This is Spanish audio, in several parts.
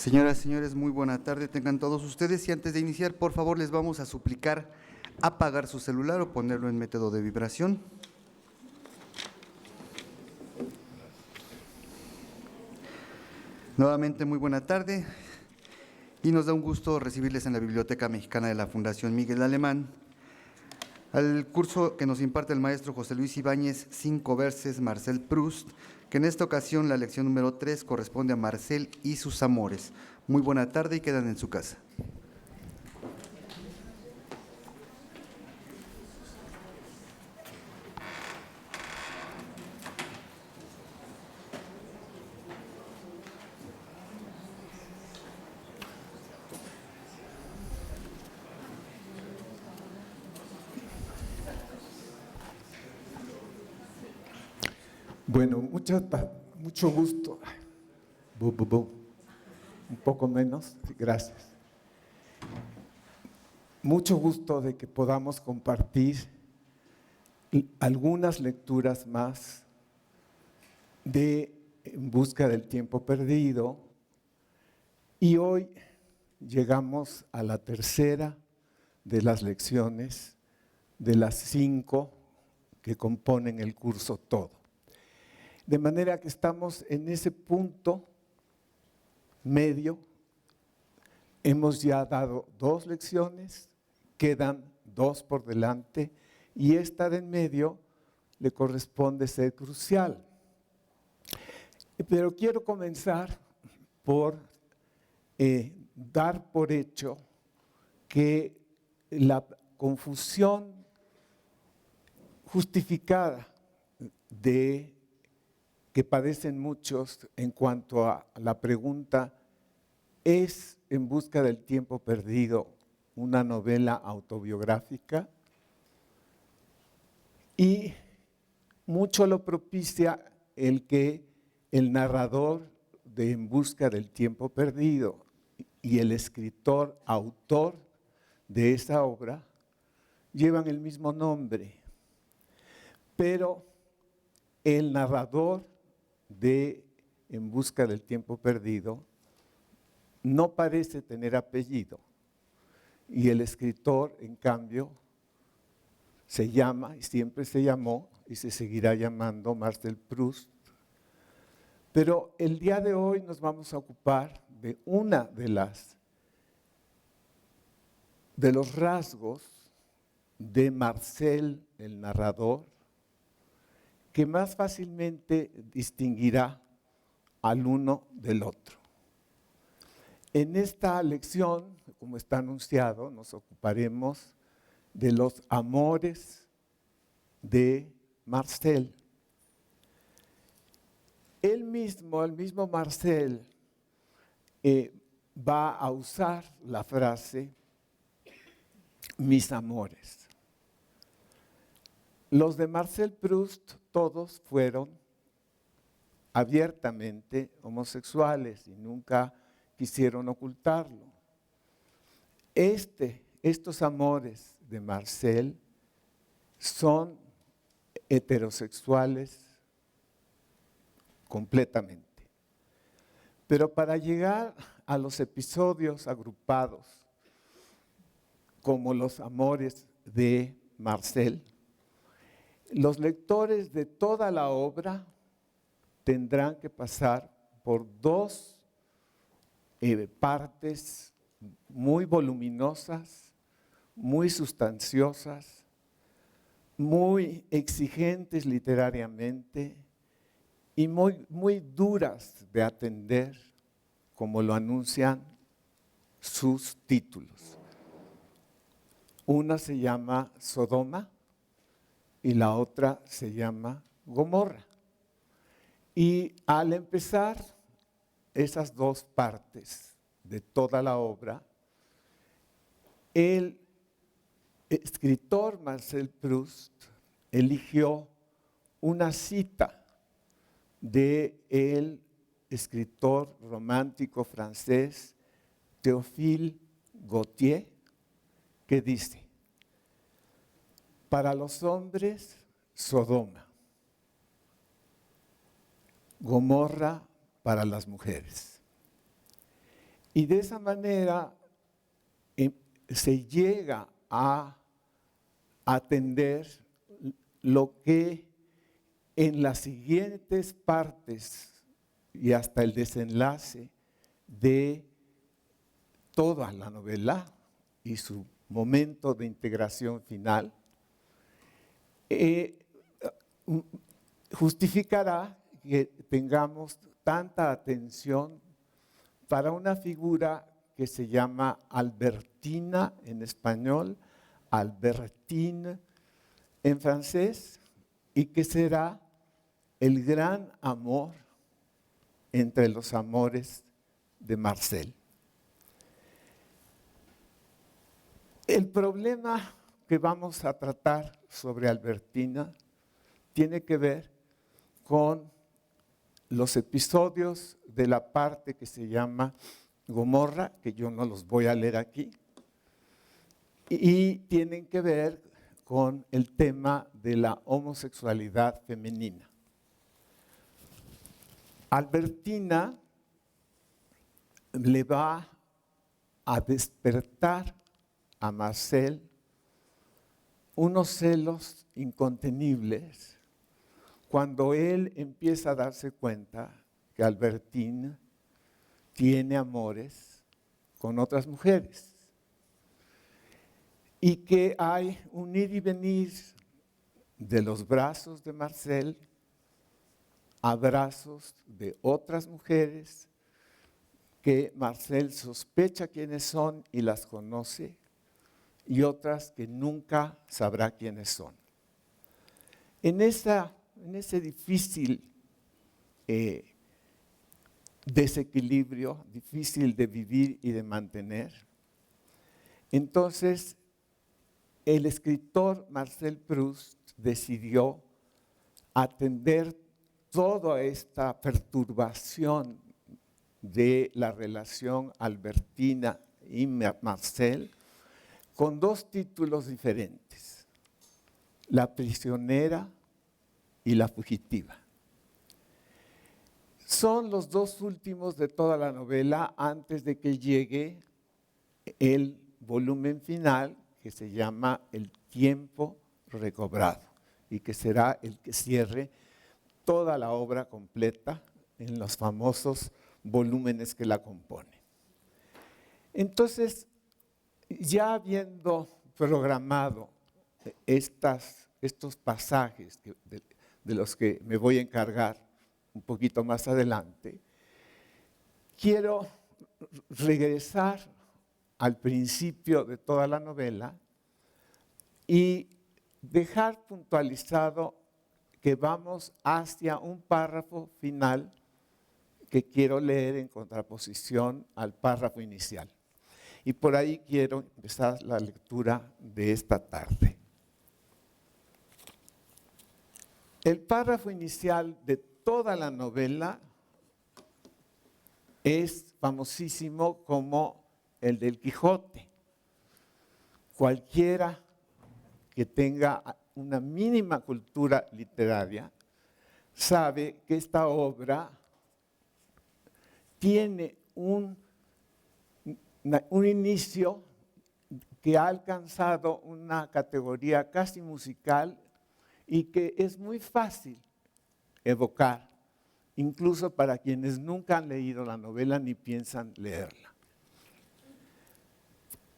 Señoras y señores, muy buena tarde tengan todos ustedes y antes de iniciar, por favor, les vamos a suplicar apagar su celular o ponerlo en método de vibración. Nuevamente, muy buena tarde y nos da un gusto recibirles en la Biblioteca Mexicana de la Fundación Miguel Alemán al curso que nos imparte el maestro José Luis Ibáñez, 5 verses, Marcel Proust, que en esta ocasión la lección número 3 corresponde a Marcel y sus amores. Muy buena tarde y quedan en su casa. Bueno, mucho gusto. Un poco menos, gracias. Mucho gusto de que podamos compartir algunas lecturas más de En busca del tiempo perdido. Y hoy llegamos a la tercera de las lecciones de las 5 que componen el curso todo. De manera que estamos en ese punto medio. Hemos ya dado 2 lecciones, quedan 2 por delante y esta de en medio le corresponde ser crucial. Pero quiero comenzar por dar por hecho que la confusión justificada que padecen muchos en cuanto a la pregunta, ¿es En busca del tiempo perdido una novela autobiográfica? Y mucho lo propicia el que el narrador de En busca del tiempo perdido y el escritor, autor de esa obra, llevan el mismo nombre, pero el narrador de En busca del tiempo perdido no parece tener apellido y el escritor, en cambio, se llama y siempre se llamó y se seguirá llamando Marcel Proust. Pero el día de hoy nos vamos a ocupar de una de los rasgos de Marcel, el narrador, que más fácilmente distinguirá al uno del otro. En esta lección, como está anunciado, nos ocuparemos de los amores de Marcel. El mismo Marcel, va a usar la frase mis amores. Los de Marcel Proust todos fueron abiertamente homosexuales y nunca quisieron ocultarlo. Estos amores de Marcel son heterosexuales completamente. Pero para llegar a los episodios agrupados como los amores de Marcel, los lectores de toda la obra tendrán que pasar por 2 partes muy voluminosas, muy sustanciosas, muy exigentes literariamente y muy duras de atender, como lo anuncian sus títulos. Una se llama Sodoma y la otra se llama Gomorra. Y al empezar esas 2 partes de toda la obra, el escritor Marcel Proust eligió una cita del escritor romántico francés Théophile Gautier, que dice: para los hombres, Sodoma; Gomorra para las mujeres. Y de esa manera se llega a atender lo que en las siguientes partes y hasta el desenlace de toda la novela y su momento de integración final, justificará que tengamos tanta atención para una figura que se llama Albertina en español, Albertine en francés, y que será el gran amor entre los amores de Marcel. El problema que vamos a tratar sobre Albertina tiene que ver con los episodios de la parte que se llama Gomorra, que yo no los voy a leer aquí, y tienen que ver con el tema de la homosexualidad femenina. Albertina le va a despertar a Marcel unos celos incontenibles cuando él empieza a darse cuenta que Albertina tiene amores con otras mujeres y que hay un ir y venir de los brazos de Marcel a brazos de otras mujeres que Marcel sospecha quiénes son y las conoce, y otras que nunca sabrá quiénes son. En ese difícil desequilibrio, difícil de vivir y de mantener, entonces el escritor Marcel Proust decidió atender toda esta perturbación de la relación Albertina y Marcel con dos títulos diferentes: La prisionera y La fugitiva. Son los dos últimos de toda la novela antes de que llegue el volumen final, que se llama El tiempo recobrado, y que será el que cierre toda la obra completa en los famosos volúmenes que la componen. Entonces, ya habiendo programado estos pasajes de los que me voy a encargar un poquito más adelante, quiero regresar al principio de toda la novela y dejar puntualizado que vamos hacia un párrafo final que quiero leer en contraposición al párrafo inicial. Y por ahí quiero empezar la lectura de esta tarde. El párrafo inicial de toda la novela es famosísimo como el del Quijote. Cualquiera que tenga una mínima cultura literaria sabe que esta obra tiene un inicio que ha alcanzado una categoría casi musical y que es muy fácil evocar, incluso para quienes nunca han leído la novela ni piensan leerla.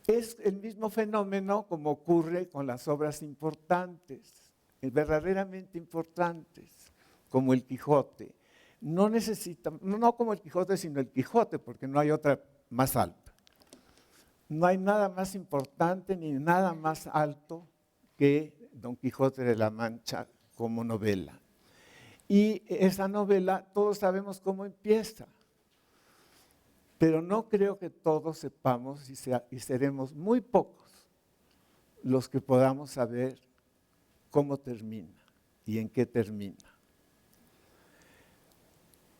Es el mismo fenómeno como ocurre con las obras importantes, verdaderamente importantes, como el Quijote. No como el Quijote, sino el Quijote, porque no hay otra más alta. No hay nada más importante ni nada más alto que Don Quijote de la Mancha como novela. Y esa novela, todos sabemos cómo empieza, pero no creo que todos sepamos y seremos muy pocos los que podamos saber cómo termina y en qué termina.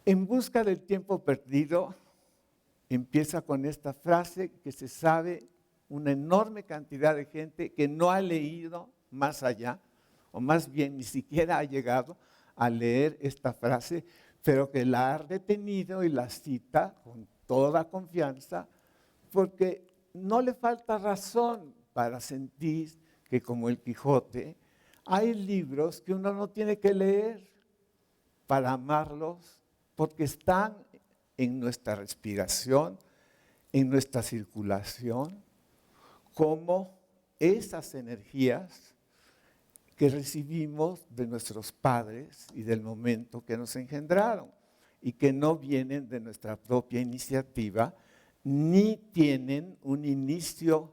En busca del tiempo perdido, empieza con esta frase que se sabe una enorme cantidad de gente que no ha leído más allá, o más bien ni siquiera ha llegado a leer esta frase, pero que la ha retenido y la cita con toda confianza, porque no le falta razón para sentir que, como el Quijote, hay libros que uno no tiene que leer para amarlos, porque están en nuestra respiración, en nuestra circulación, como esas energías que recibimos de nuestros padres y del momento que nos engendraron, y que no vienen de nuestra propia iniciativa, ni tienen un inicio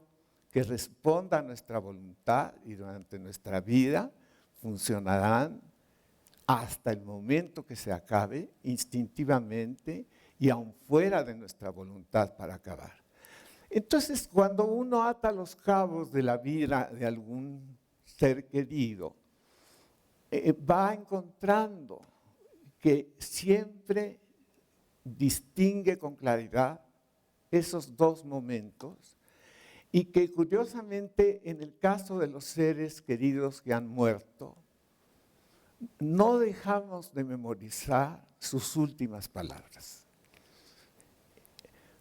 que responda a nuestra voluntad, y durante nuestra vida funcionarán hasta el momento que se acabe, instintivamente y aún fuera de nuestra voluntad para acabar. Entonces, cuando uno ata los cabos de la vida de algún ser querido, va encontrando que siempre distingue con claridad esos dos momentos, y que curiosamente en el caso de los seres queridos que han muerto, no dejamos de memorizar sus últimas palabras.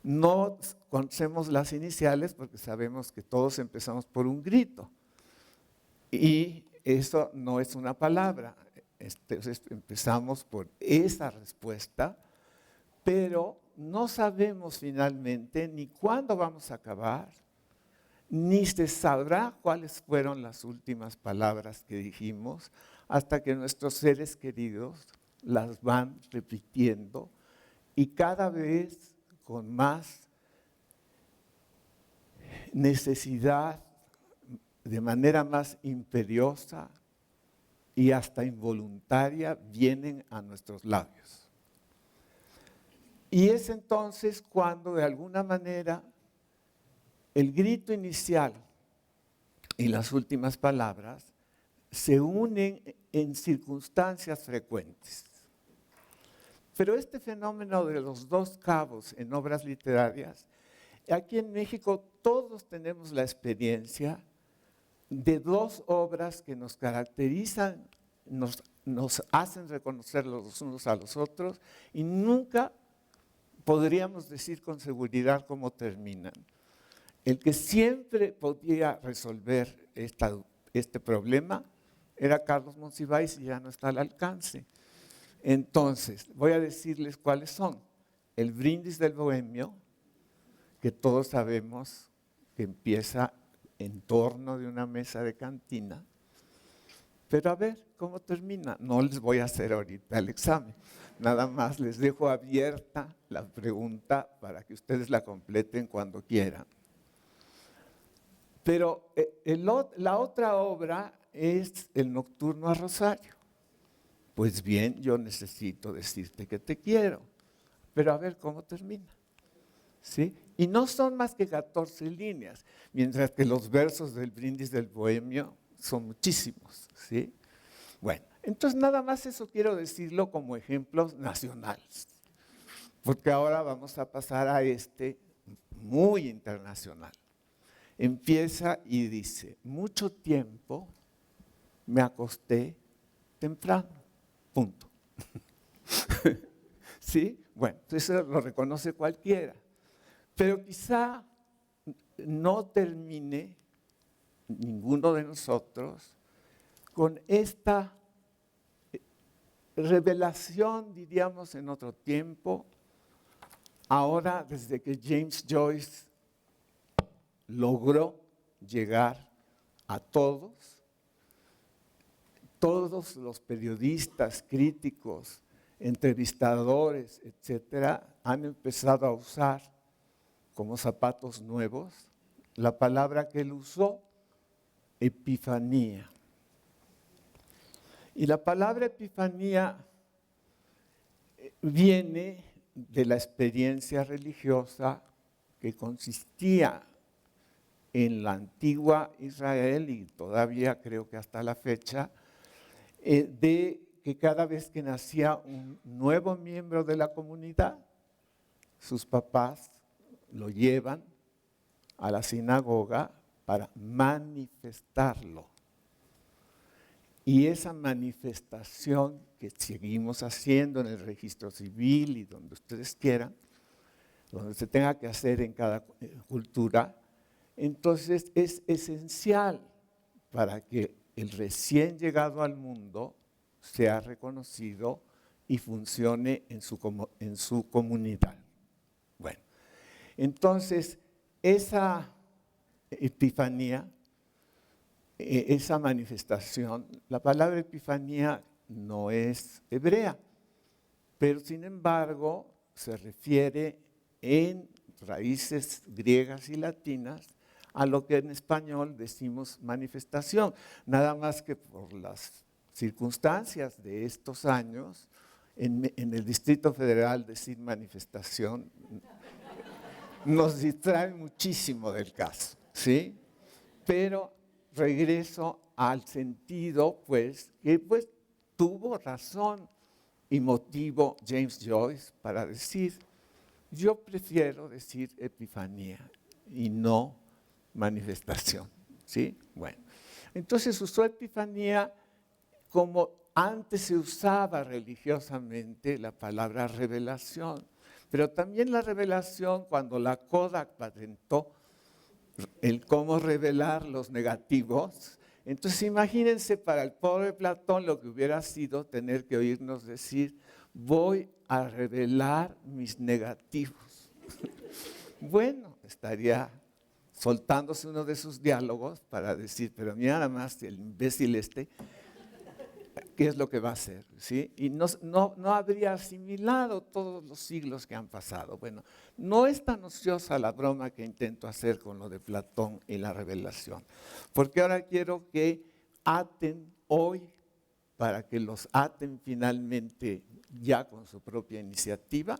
No conocemos las iniciales porque sabemos que todos empezamos por un grito, y eso no es una palabra. Entonces empezamos por esa respuesta, pero no sabemos finalmente ni cuándo vamos a acabar, ni se sabrá cuáles fueron las últimas palabras que dijimos, hasta que nuestros seres queridos las van repitiendo, y cada vez con más necesidad, de manera más imperiosa y hasta involuntaria, vienen a nuestros labios. Y es entonces cuando, de alguna manera, el grito inicial y las últimas palabras se unen en circunstancias frecuentes. Pero este fenómeno de los dos cabos en obras literarias, aquí en México todos tenemos la experiencia de dos obras que nos caracterizan, nos hacen reconocer los unos a los otros, y nunca podríamos decir con seguridad cómo terminan. El que siempre podía resolver este problema era Carlos Monsiváis, y ya no está al alcance. Entonces, voy a decirles cuáles son. El Brindis del Bohemio, que todos sabemos que empieza en torno de una mesa de cantina. Pero a ver cómo termina. No les voy a hacer ahorita el examen. Nada más les dejo abierta la pregunta para que ustedes la completen cuando quieran. Pero la otra obra es el Nocturno a Rosario. Pues bien, yo necesito decirte que te quiero, pero a ver cómo termina. ¿Sí? Y no son más que 14 líneas, mientras que los versos del Brindis del Bohemio son muchísimos. ¿Sí? Bueno, entonces nada más eso quiero decirlo como ejemplos nacionales, porque ahora vamos a pasar a este muy internacional. Empieza y dice: mucho tiempo me acosté temprano, punto. ¿Sí? Bueno, eso lo reconoce cualquiera, pero quizá no termine ninguno de nosotros con esta revelación, diríamos, en otro tiempo, ahora desde que James Joyce logró llegar a todos los periodistas, críticos, entrevistadores, etcétera, han empezado a usar como zapatos nuevos la palabra que él usó, epifanía. Y la palabra epifanía viene de la experiencia religiosa que consistía en la antigua Israel, y todavía creo que hasta la fecha, de que cada vez que nacía un nuevo miembro de la comunidad, sus papás lo llevan a la sinagoga para manifestarlo. Y esa manifestación que seguimos haciendo en el registro civil y donde ustedes quieran, donde se tenga que hacer en cada cultura. Entonces es esencial para que el recién llegado al mundo sea reconocido y funcione en su comunidad. Bueno, entonces esa epifanía, esa manifestación, la palabra epifanía no es hebrea, pero sin embargo se refiere en raíces griegas y latinas a lo que en español decimos manifestación, nada más que por las circunstancias de estos años, en el Distrito Federal decir manifestación nos distrae muchísimo del caso, ¿sí? Pero regreso al sentido, pues, que pues, tuvo razón y motivo James Joyce para decir, yo prefiero decir epifanía y no manifestación, ¿sí? Bueno, entonces usó epifanía como antes se usaba religiosamente la palabra revelación, pero también la revelación, cuando la Kodak patentó el cómo revelar los negativos, entonces imagínense para el pobre Platón lo que hubiera sido tener que oírnos decir, voy a revelar mis negativos. Bueno, estaría soltándose uno de sus diálogos para decir, pero mira nada más el imbécil ¿qué es lo que va a hacer? ¿Sí? Y no habría asimilado todos los siglos que han pasado. Bueno, no es tan ociosa la broma que intento hacer con lo de Platón y la revelación, porque ahora quiero que aten hoy, para que los aten finalmente ya con su propia iniciativa,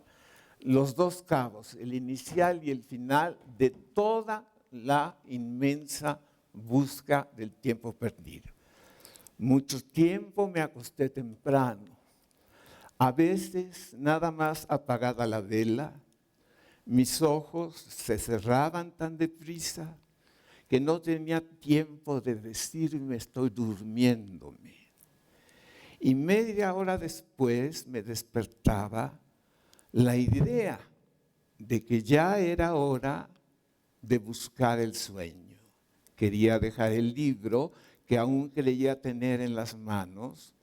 los dos cabos, el inicial y el final de toda la inmensa busca del tiempo perdido. Mucho tiempo me acosté temprano, a veces nada más apagada la vela, mis ojos se cerraban tan deprisa que no tenía tiempo de decirme estoy durmiéndome. Y media hora después me despertaba la idea de que ya era hora de buscar el sueño. Quería dejar el libro que aún creía tener en las manos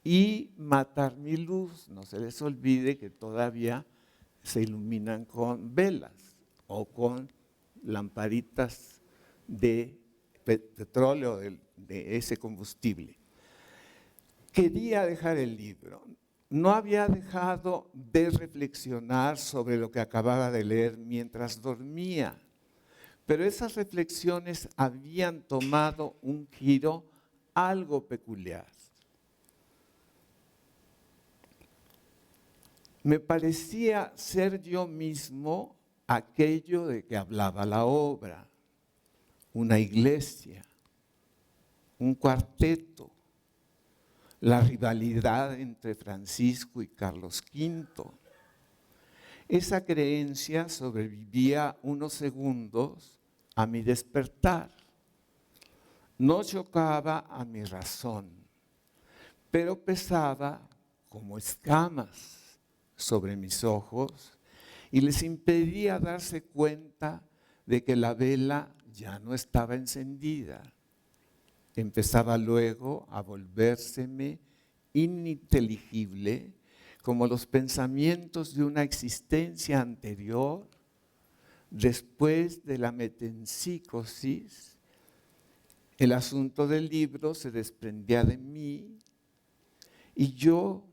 y matar mi luz. No se les olvide que todavía se iluminan con velas o con lamparitas de petróleo, de ese combustible. Quería dejar el libro. No había dejado de reflexionar sobre lo que acababa de leer mientras dormía, pero esas reflexiones habían tomado un giro algo peculiar. Me parecía ser yo mismo aquello de que hablaba la obra, una iglesia, un cuarteto, la rivalidad entre Francisco y Carlos V. Esa creencia sobrevivía unos segundos a mi despertar. No chocaba a mi razón, pero pesaba como escamas sobre mis ojos y les impedía darse cuenta de que la vela ya no estaba encendida. Empezaba luego a volvérseme ininteligible como los pensamientos de una existencia anterior, después de la metempsicosis. El asunto del libro se desprendía de mí y yo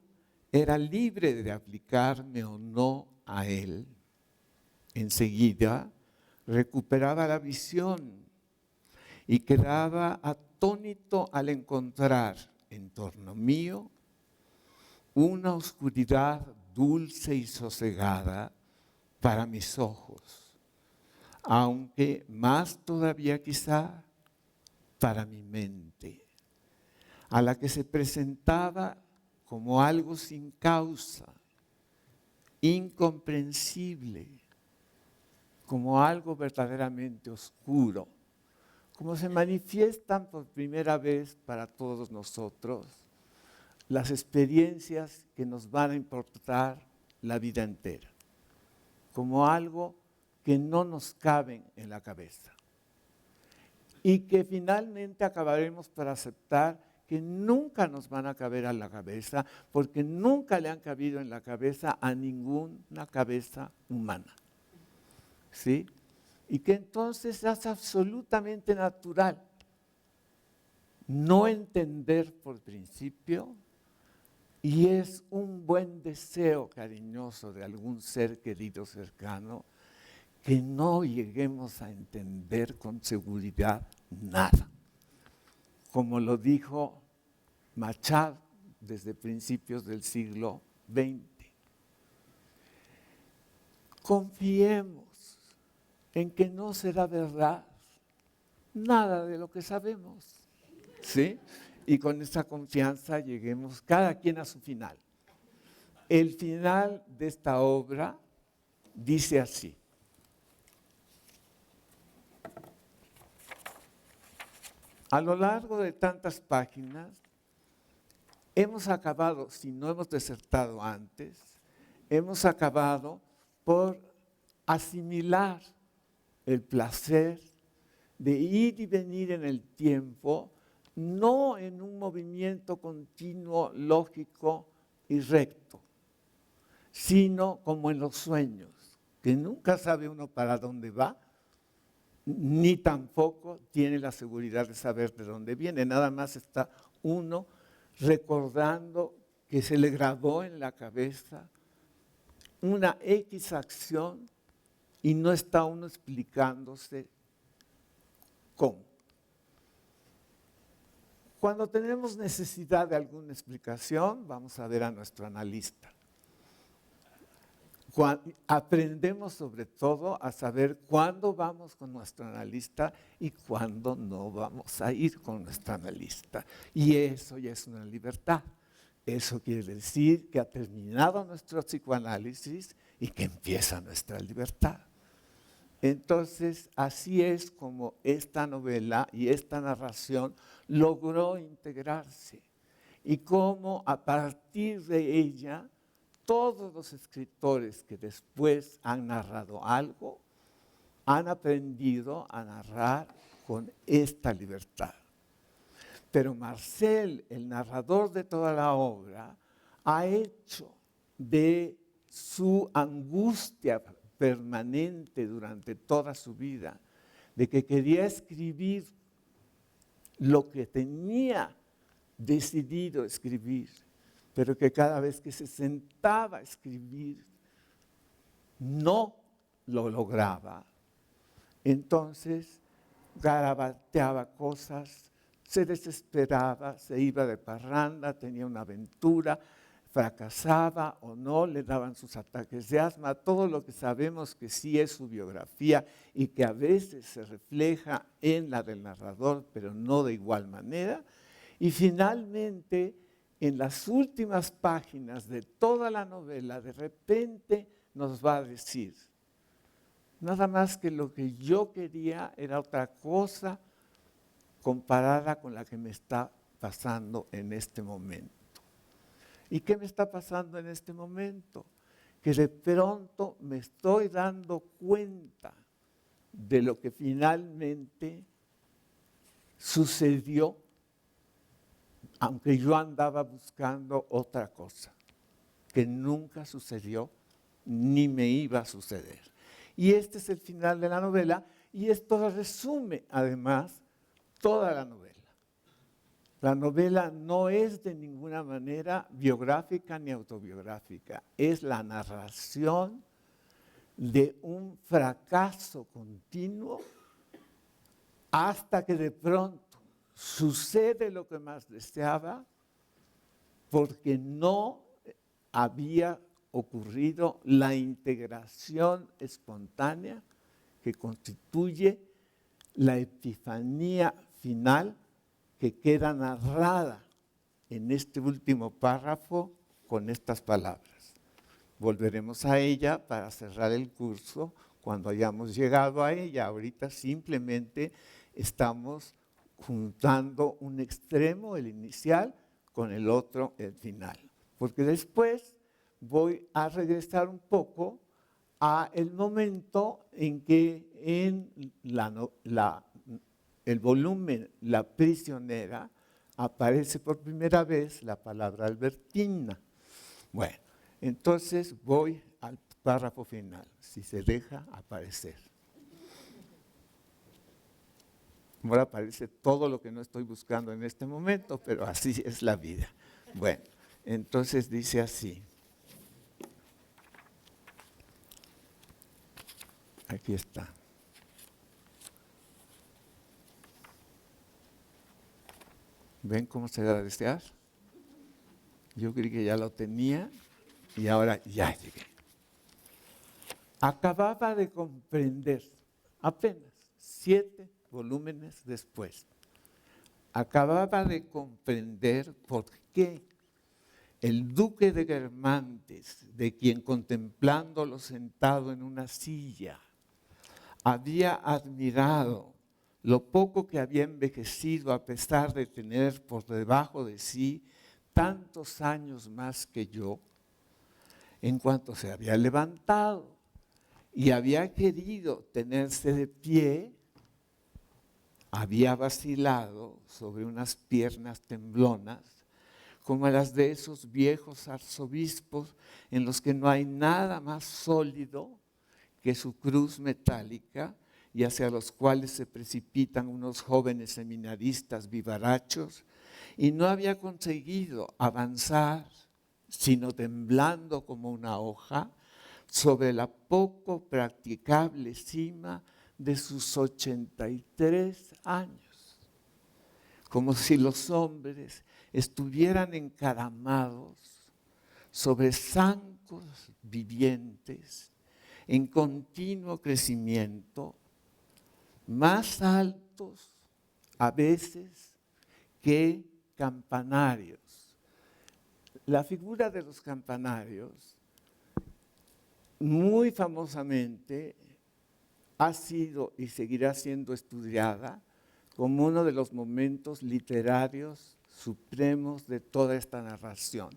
era libre de aplicarme o no a él. Enseguida recuperaba la visión y quedaba atónito al encontrar en torno mío una oscuridad dulce y sosegada para mis ojos, aunque más todavía quizá para mi mente, a la que se presentaba como algo sin causa, incomprensible, como algo verdaderamente oscuro, como se manifiestan por primera vez para todos nosotros las experiencias que nos van a importar la vida entera. como algo que no nos caben en la cabeza. Y que finalmente acabaremos por aceptar que nunca nos van a caber a la cabeza, porque nunca le han cabido en la cabeza a ninguna cabeza humana. ¿Sí? Y que entonces es absolutamente natural no entender por principio, y es un buen deseo cariñoso de algún ser querido cercano, que no lleguemos a entender con seguridad nada. Como lo dijo Machado desde principios del siglo XX. Confiemos en que no será verdad nada de lo que sabemos, ¿sí? Y con esa confianza lleguemos cada quien a su final. El final de esta obra dice así: a lo largo de tantas páginas, hemos acabado, si no hemos desertado antes, hemos acabado por asimilar el placer de ir y venir en el tiempo, no en un movimiento continuo, lógico y recto, sino como en los sueños, que nunca sabe uno para dónde va, ni tampoco tiene la seguridad de saber de dónde viene, nada más está uno recordando que se le grabó en la cabeza una X acción y no está uno explicándose cómo. Cuando tenemos necesidad de alguna explicación, vamos a ver a nuestro analista. Aprendemos sobre todo a saber cuándo vamos con nuestro analista y cuándo no vamos a ir con nuestro analista. Y eso ya es una libertad. Eso quiere decir que ha terminado nuestro psicoanálisis y que empieza nuestra libertad. Entonces, así es como esta novela y esta narración logró integrarse. Y cómo a partir de ella todos los escritores que después han narrado algo, han aprendido a narrar con esta libertad. Pero Marcel, el narrador de toda la obra, ha hecho de su angustia permanente durante toda su vida, de que quería escribir lo que tenía decidido escribir, pero que cada vez que se sentaba a escribir no lo lograba. Entonces garabateaba cosas, se desesperaba, se iba de parranda, tenía una aventura, fracasaba o no, le daban sus ataques de asma, todo lo que sabemos que sí es su biografía y que a veces se refleja en la del narrador, pero no de igual manera. Y finalmente, en las últimas páginas de toda la novela, de repente nos va a decir, nada más que lo que yo quería era otra cosa comparada con la que me está pasando en este momento. ¿Y qué me está pasando en este momento? Que de pronto me estoy dando cuenta de lo que finalmente sucedió, aunque yo andaba buscando otra cosa, que nunca sucedió ni me iba a suceder. Y este es el final de la novela, y esto resume además toda la novela. La novela no es de ninguna manera biográfica ni autobiográfica, es la narración de un fracaso continuo hasta que de pronto sucede lo que más deseaba, porque no había ocurrido la integración espontánea que constituye la epifanía final que queda narrada en este último párrafo con estas palabras. Volveremos a ella para cerrar el curso cuando hayamos llegado a ella. Ahorita simplemente estamos juntando un extremo, el inicial, con el otro, el final. Porque después voy a regresar un poco a el momento en que en el volumen La prisionera aparece por primera vez la palabra albertina. Bueno, entonces voy al párrafo final, si se deja aparecer. Ahora aparece todo lo que no estoy buscando en este momento, pero así es la vida. Bueno, entonces dice así. Aquí está. ¿Ven cómo se da a desear? Yo creí que ya lo tenía y ahora ya llegué. Acababa de comprender, apenas 7 volúmenes después, acababa de comprender por qué el duque de Guermantes, de quien contemplándolo sentado en una silla, había admirado lo poco que había envejecido a pesar de tener por debajo de sí tantos años más que yo, en cuanto se había levantado y había querido tenerse de pie, había vacilado sobre unas piernas temblonas, como las de esos viejos arzobispos en los que no hay nada más sólido que su cruz metálica y hacia los cuales se precipitan unos jóvenes seminaristas vivarachos, y no había conseguido avanzar, sino temblando como una hoja, sobre la poco practicable cima de sus 83 años, como si los hombres estuvieran encaramados sobre zancos vivientes en continuo crecimiento, más altos a veces que campanarios. La figura de los campanarios, muy famosamente, ha sido y seguirá siendo estudiada como uno de los momentos literarios supremos de toda esta narración.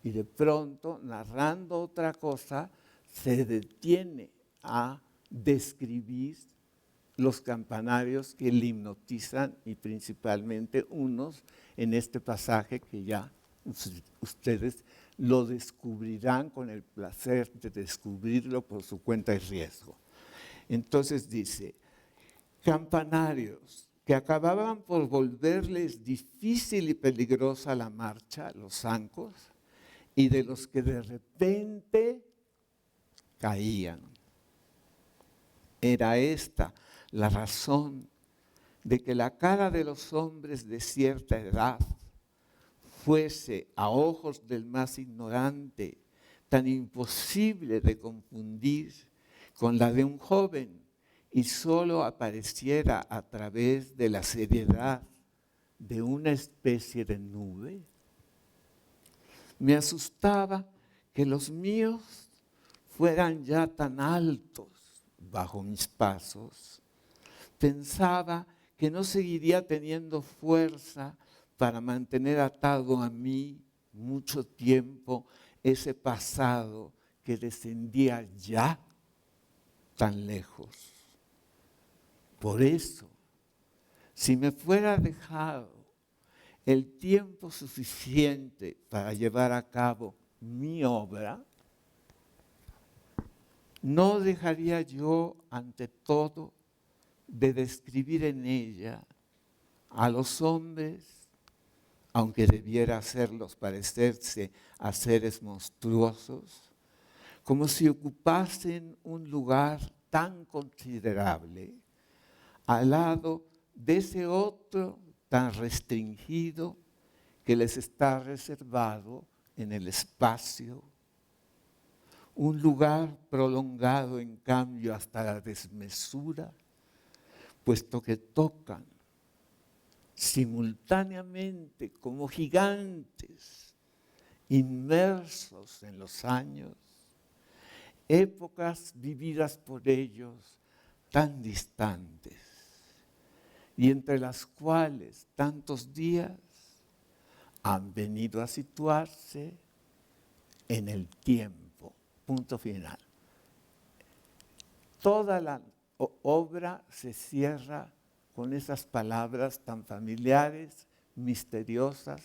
Y de pronto, narrando otra cosa, se detiene a describir los campanarios que le hipnotizan, y principalmente unos en este pasaje que ya ustedes lo descubrirán con el placer de descubrirlo por su cuenta y riesgo. Entonces dice, campanarios que acababan por volverles difícil y peligrosa la marcha, los zancos, y de los que de repente caían. Era esta la razón de que la cara de los hombres de cierta edad fuese, a ojos del más ignorante, tan imposible de confundir con la de un joven, y solo apareciera a través de la seriedad de una especie de nube. Me asustaba que los míos fueran ya tan altos bajo mis pasos. Pensaba que no seguiría teniendo fuerza para mantener atado a mí mucho tiempo ese pasado que descendía ya tan lejos. Por eso, si me fuera dejado el tiempo suficiente para llevar a cabo mi obra, no dejaría yo, ante todo, de describir en ella a los hombres, aunque debiera hacerlos parecerse a seres monstruosos, como si ocupasen un lugar tan considerable al lado de ese otro tan restringido que les está reservado en el espacio, un lugar prolongado en cambio hasta la desmesura, puesto que tocan simultáneamente como gigantes inmersos en los años, épocas vividas por ellos tan distantes y entre las cuales tantos días han venido a situarse en el tiempo. Punto final. Toda la obra se cierra con esas palabras tan familiares, misteriosas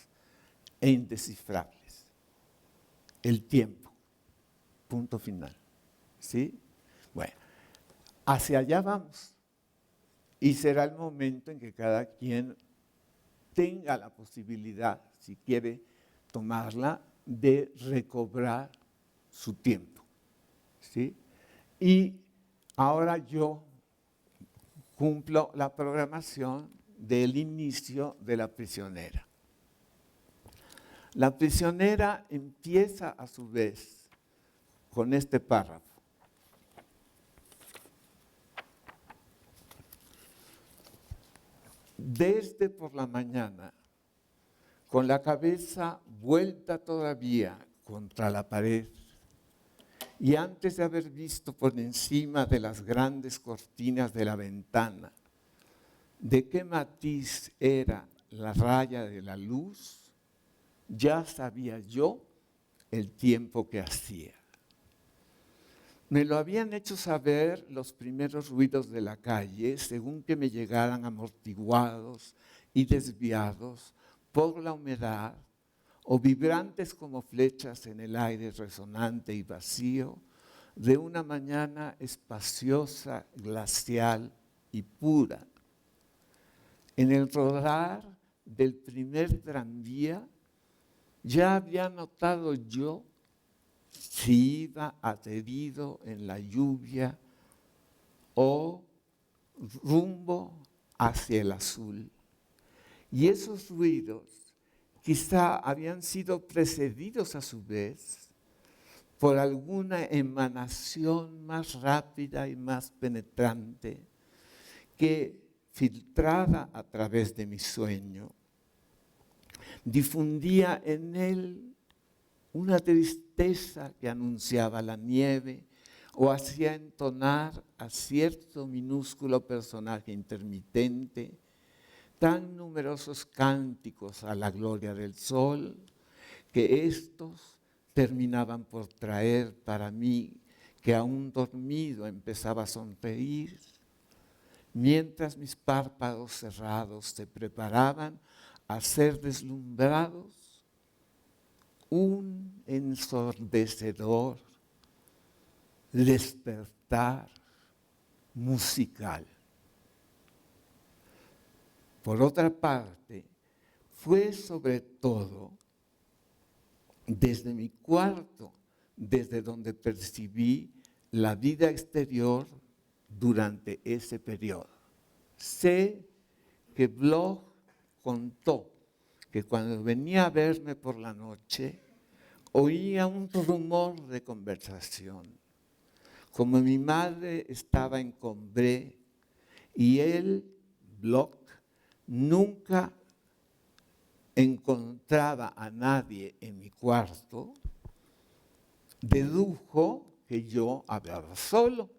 e indescifrables. El tiempo, punto final. ¿Sí? Bueno, hacia allá vamos. Y será el momento en que cada quien tenga la posibilidad, si quiere tomarla, de recobrar su tiempo. ¿Sí? Y ahora yo cumplo la programación del inicio de La prisionera. La prisionera empieza a su vez con este párrafo. Desde por la mañana, con la cabeza vuelta todavía contra la pared, y antes de haber visto por encima de las grandes cortinas de la ventana de qué matiz era la raya de la luz, ya sabía yo el tiempo que hacía. Me lo habían hecho saber los primeros ruidos de la calle, según que me llegaran amortiguados y desviados por la humedad, o vibrantes como flechas en el aire resonante y vacío de una mañana espaciosa, glacial y pura. En el rodar del primer tranvía ya había notado yo si iba adherido en la lluvia o rumbo hacia el azul. Y esos ruidos quizá habían sido precedidos a su vez por alguna emanación más rápida y más penetrante que, filtrada a través de mi sueño, difundía en él una tristeza que anunciaba la nieve o hacía entonar a cierto minúsculo personaje intermitente tan numerosos cánticos a la gloria del sol, que éstos terminaban por traer para mí, que aún dormido empezaba a sonreír, mientras mis párpados cerrados se preparaban a ser deslumbrados, un ensordecedor despertar musical. Por otra parte, fue sobre todo desde mi cuarto, desde donde percibí la vida exterior durante ese periodo. Sé que Bloch contó que cuando venía a verme por la noche, oía un rumor de conversación. Como mi madre estaba en Combray y él, Bloch, nunca encontraba a nadie en mi cuarto, dedujo que yo hablaba solo.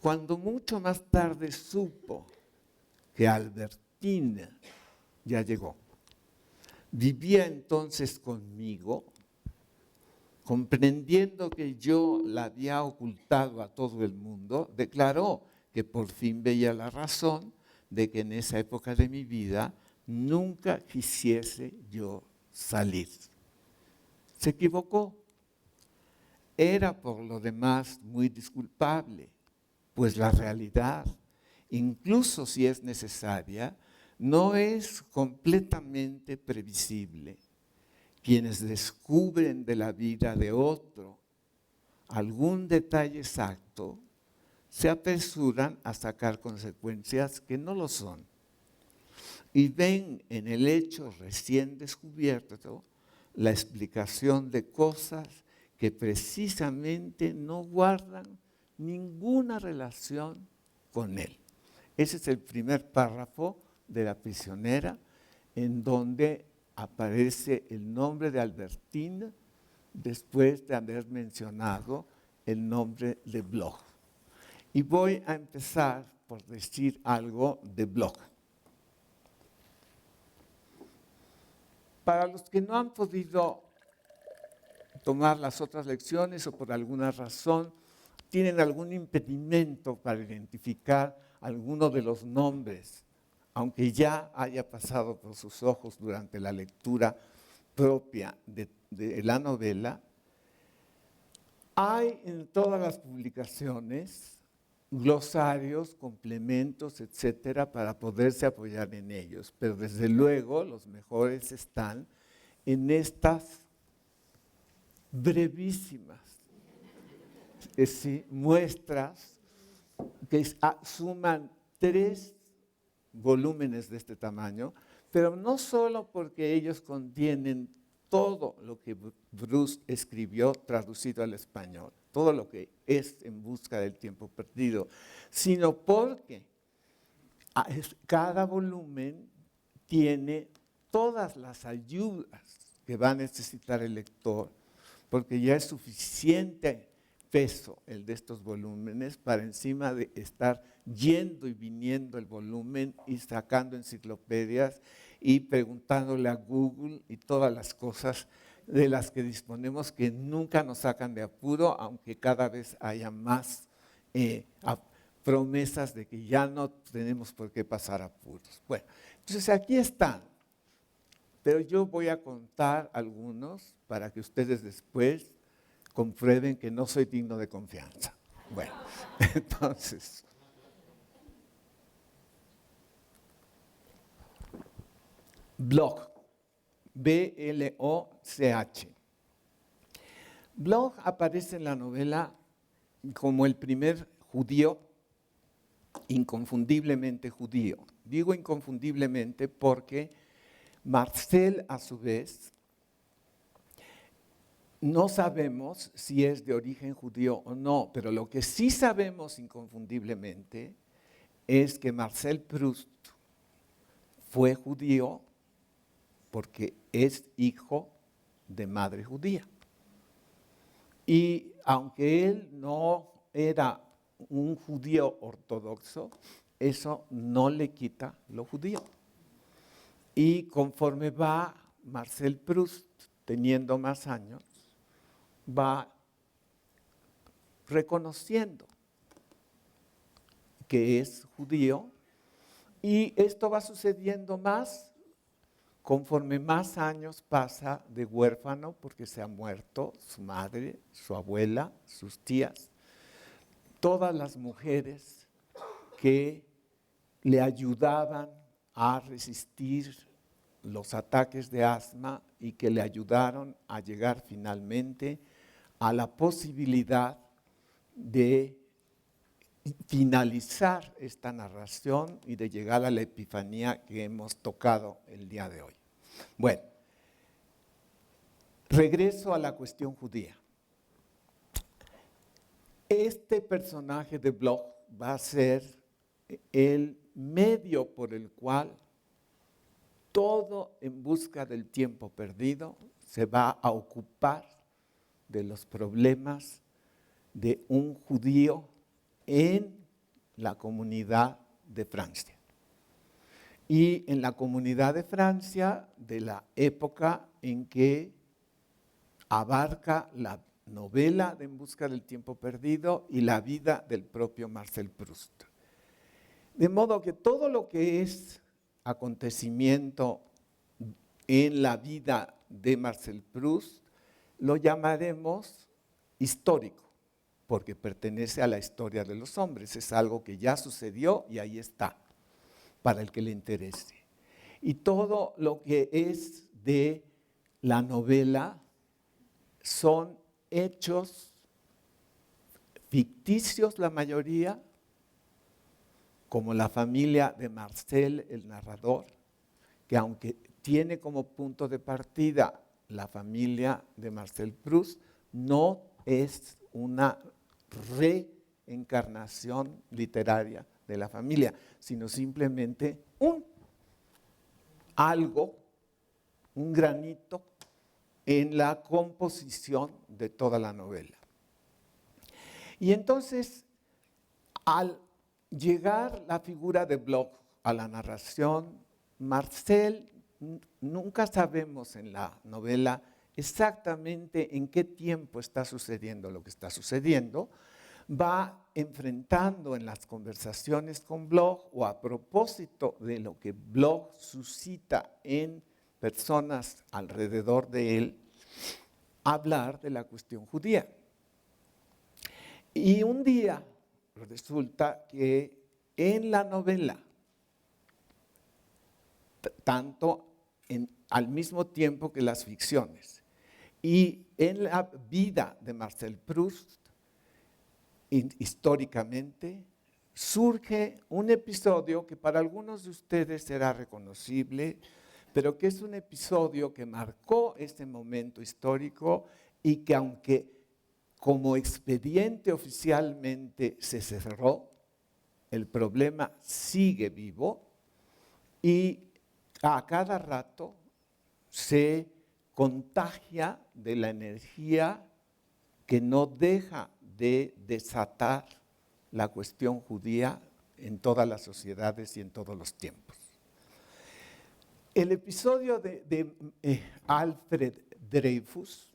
Cuando mucho más tarde supo que Albertina ya llegó, vivía entonces conmigo, comprendiendo que yo la había ocultado a todo el mundo, declaró que por fin veía la razón de que en esa época de mi vida nunca quisiese yo salir. Se equivocó. Era por lo demás muy disculpable, pues la realidad, incluso si es necesaria, no es completamente previsible. Quienes descubren de la vida de otro algún detalle exacto, se apresuran a sacar consecuencias que no lo son y ven en el hecho recién descubierto la explicación de cosas que precisamente no guardan ninguna relación con él. Ese es el primer párrafo de La prisionera, en donde aparece el nombre de Albertina después de haber mencionado el nombre de Bloch. Y voy a empezar por decir algo de Bloch. Para los que no han podido tomar las otras lecciones o por alguna razón tienen algún impedimento para identificar alguno de los nombres, aunque ya haya pasado por sus ojos durante la lectura propia de la novela, hay en todas las publicaciones glosarios, complementos, etcétera, para poderse apoyar en ellos. Pero desde luego los mejores están en estas brevísimas muestras que suman 3 volúmenes de este tamaño, pero no solo porque ellos contienen todo lo que Bruce escribió traducido al español, todo lo que es En busca del tiempo perdido, sino porque cada volumen tiene todas las ayudas que va a necesitar el lector, porque ya es suficiente peso el de estos volúmenes para encima de estar yendo y viniendo el volumen y sacando enciclopedias y preguntándole a Google y todas las cosas de las que disponemos que nunca nos sacan de apuro, aunque cada vez haya más promesas de que ya no tenemos por qué pasar apuros. Bueno, entonces aquí están, pero yo voy a contar algunos para que ustedes después comprueben que no soy digno de confianza. Bueno, entonces, Bloch, B-L-O-C-H. Bloch aparece en la novela como el primer judío, inconfundiblemente judío. Digo inconfundiblemente porque Marcel, a su vez, no sabemos si es de origen judío o no, pero lo que sí sabemos inconfundiblemente es que Marcel Proust fue judío porque es hijo de madre judía. Y aunque él no era un judío ortodoxo, eso no le quita lo judío. Y conforme va Marcel Proust teniendo más años, va reconociendo que es judío, y esto va sucediendo más conforme más años pasa de huérfano porque se ha muerto su madre, su abuela, sus tías, todas las mujeres que le ayudaban a resistir los ataques de asma y que le ayudaron a llegar finalmente a la posibilidad de finalizar esta narración y de llegar a la epifanía que hemos tocado el día de hoy. Bueno, regreso a la cuestión judía. Este personaje de Bloch va a ser el medio por el cual todo En busca del tiempo perdido se va a ocupar de los problemas de un judío en la comunidad de Francia. Y en la comunidad de Francia de la época en que abarca la novela de En busca del tiempo perdido y la vida del propio Marcel Proust. De modo que todo lo que es acontecimiento en la vida de Marcel Proust lo llamaremos histórico, porque pertenece a la historia de los hombres, es algo que ya sucedió y ahí está, para el que le interese. Y todo lo que es de la novela son hechos ficticios la mayoría, como la familia de Marcel, el narrador, que aunque tiene como punto de partida la familia de Marcel Proust, no es una reencarnación literaria de la familia, sino simplemente un granito en la composición de toda la novela. Y entonces, al llegar la figura de Bloch a la narración, Marcel, nunca sabemos en la novela exactamente en qué tiempo está sucediendo lo que está sucediendo, va enfrentando en las conversaciones con Bloch o a propósito de lo que Bloch suscita en personas alrededor de él, hablar de la cuestión judía. Y un día resulta que en la novela, tanto al mismo tiempo que las ficciones, y en la vida de Marcel Proust, históricamente, surge un episodio que para algunos de ustedes será reconocible, pero que es un episodio que marcó este momento histórico y que aunque como expediente oficialmente se cerró, el problema sigue vivo y a cada rato se contagia de la energía que no deja de desatar la cuestión judía en todas las sociedades y en todos los tiempos. El episodio de Alfred Dreyfus,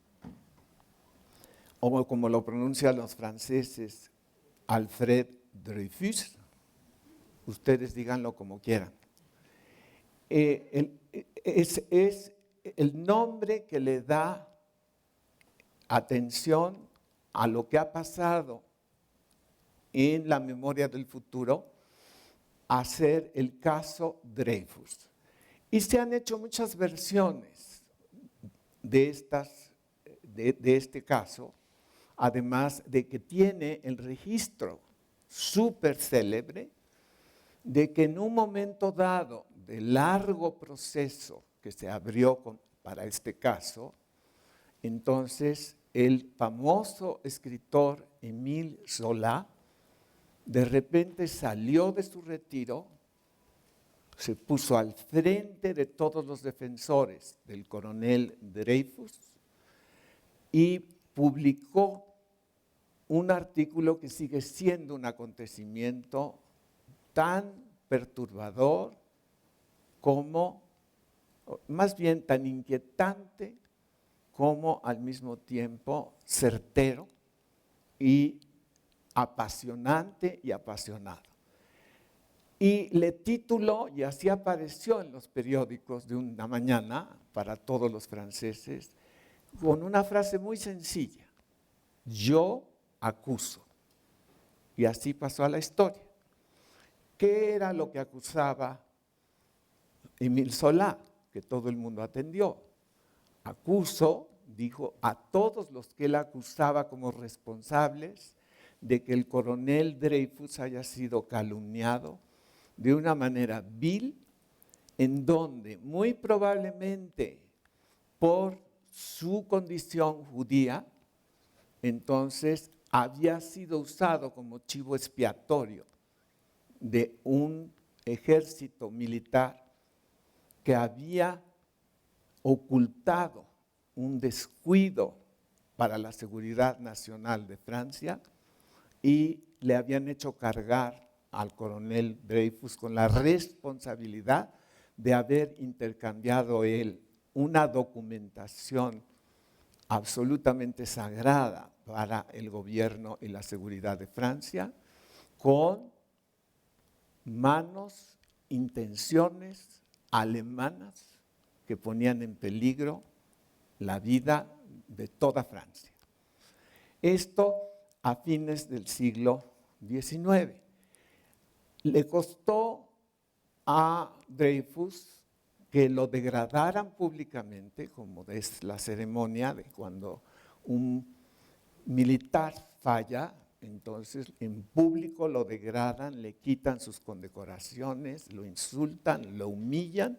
o como lo pronuncian los franceses, Alfred Dreyfus, ustedes díganlo como quieran, es el nombre que le da atención a lo que ha pasado en la memoria del futuro, a ser el caso Dreyfus. Y se han hecho muchas versiones de este caso, además de que tiene el registro súper célebre de que en un momento dado de largo proceso que se abrió para este caso, entonces el famoso escritor Émile Zola de repente salió de su retiro, se puso al frente de todos los defensores del coronel Dreyfus y publicó un artículo que sigue siendo un acontecimiento tan perturbador como, más bien tan inquietante como al mismo tiempo certero y apasionante y apasionado. Y le tituló, y así apareció en los periódicos de una mañana para todos los franceses, con una frase muy sencilla: yo acuso. Y así pasó a la historia. ¿Qué era lo que acusaba Émile Zola? Que todo el mundo atendió. Acuso, dijo, a todos los que él acusaba como responsables de que el coronel Dreyfus haya sido calumniado de una manera vil, en donde muy probablemente por su condición judía, entonces había sido usado como chivo expiatorio de un ejército militar que había ocultado un descuido para la seguridad nacional de Francia y le habían hecho cargar al coronel Dreyfus con la responsabilidad de haber intercambiado él una documentación absolutamente sagrada para el gobierno y la seguridad de Francia con manos, intenciones alemanas que ponían en peligro la vida de toda Francia. Esto a fines del siglo XIX. Le costó a Dreyfus que lo degradaran públicamente, como es la ceremonia de cuando un militar falla, entonces en público lo degradan, le quitan sus condecoraciones, lo insultan, lo humillan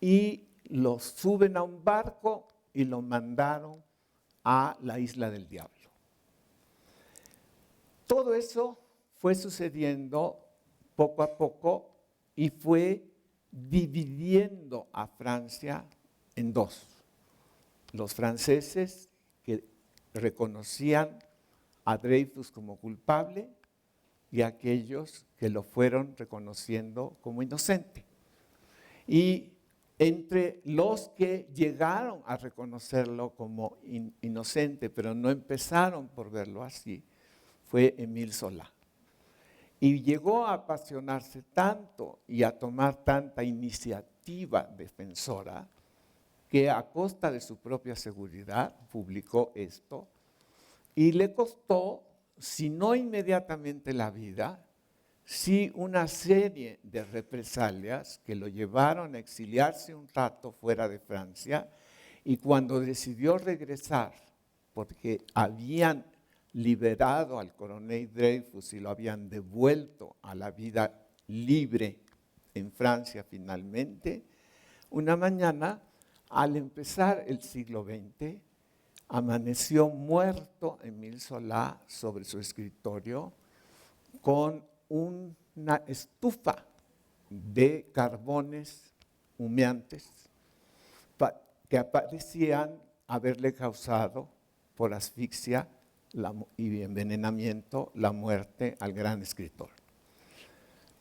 y lo suben a un barco y lo mandaron a la Isla del Diablo. Todo eso fue sucediendo poco a poco y fue dividiendo a Francia en dos. Los franceses que reconocían a Dreyfus como culpable y aquellos que lo fueron reconociendo como inocente. Y Entre los que llegaron a reconocerlo como inocente, pero no empezaron por verlo así, fue Émile Zola. Y llegó a apasionarse tanto y a tomar tanta iniciativa defensora que a costa de su propia seguridad publicó esto y le costó, si no inmediatamente la vida, sí una serie de represalias que lo llevaron a exiliarse un rato fuera de Francia, y cuando decidió regresar, porque habían liberado al coronel Dreyfus y lo habían devuelto a la vida libre en Francia finalmente, una mañana, al empezar el siglo XX, amaneció muerto Émile Zola sobre su escritorio con una estufa de carbones humeantes que parecían haberle causado por asfixia y envenenamiento la muerte al gran escritor.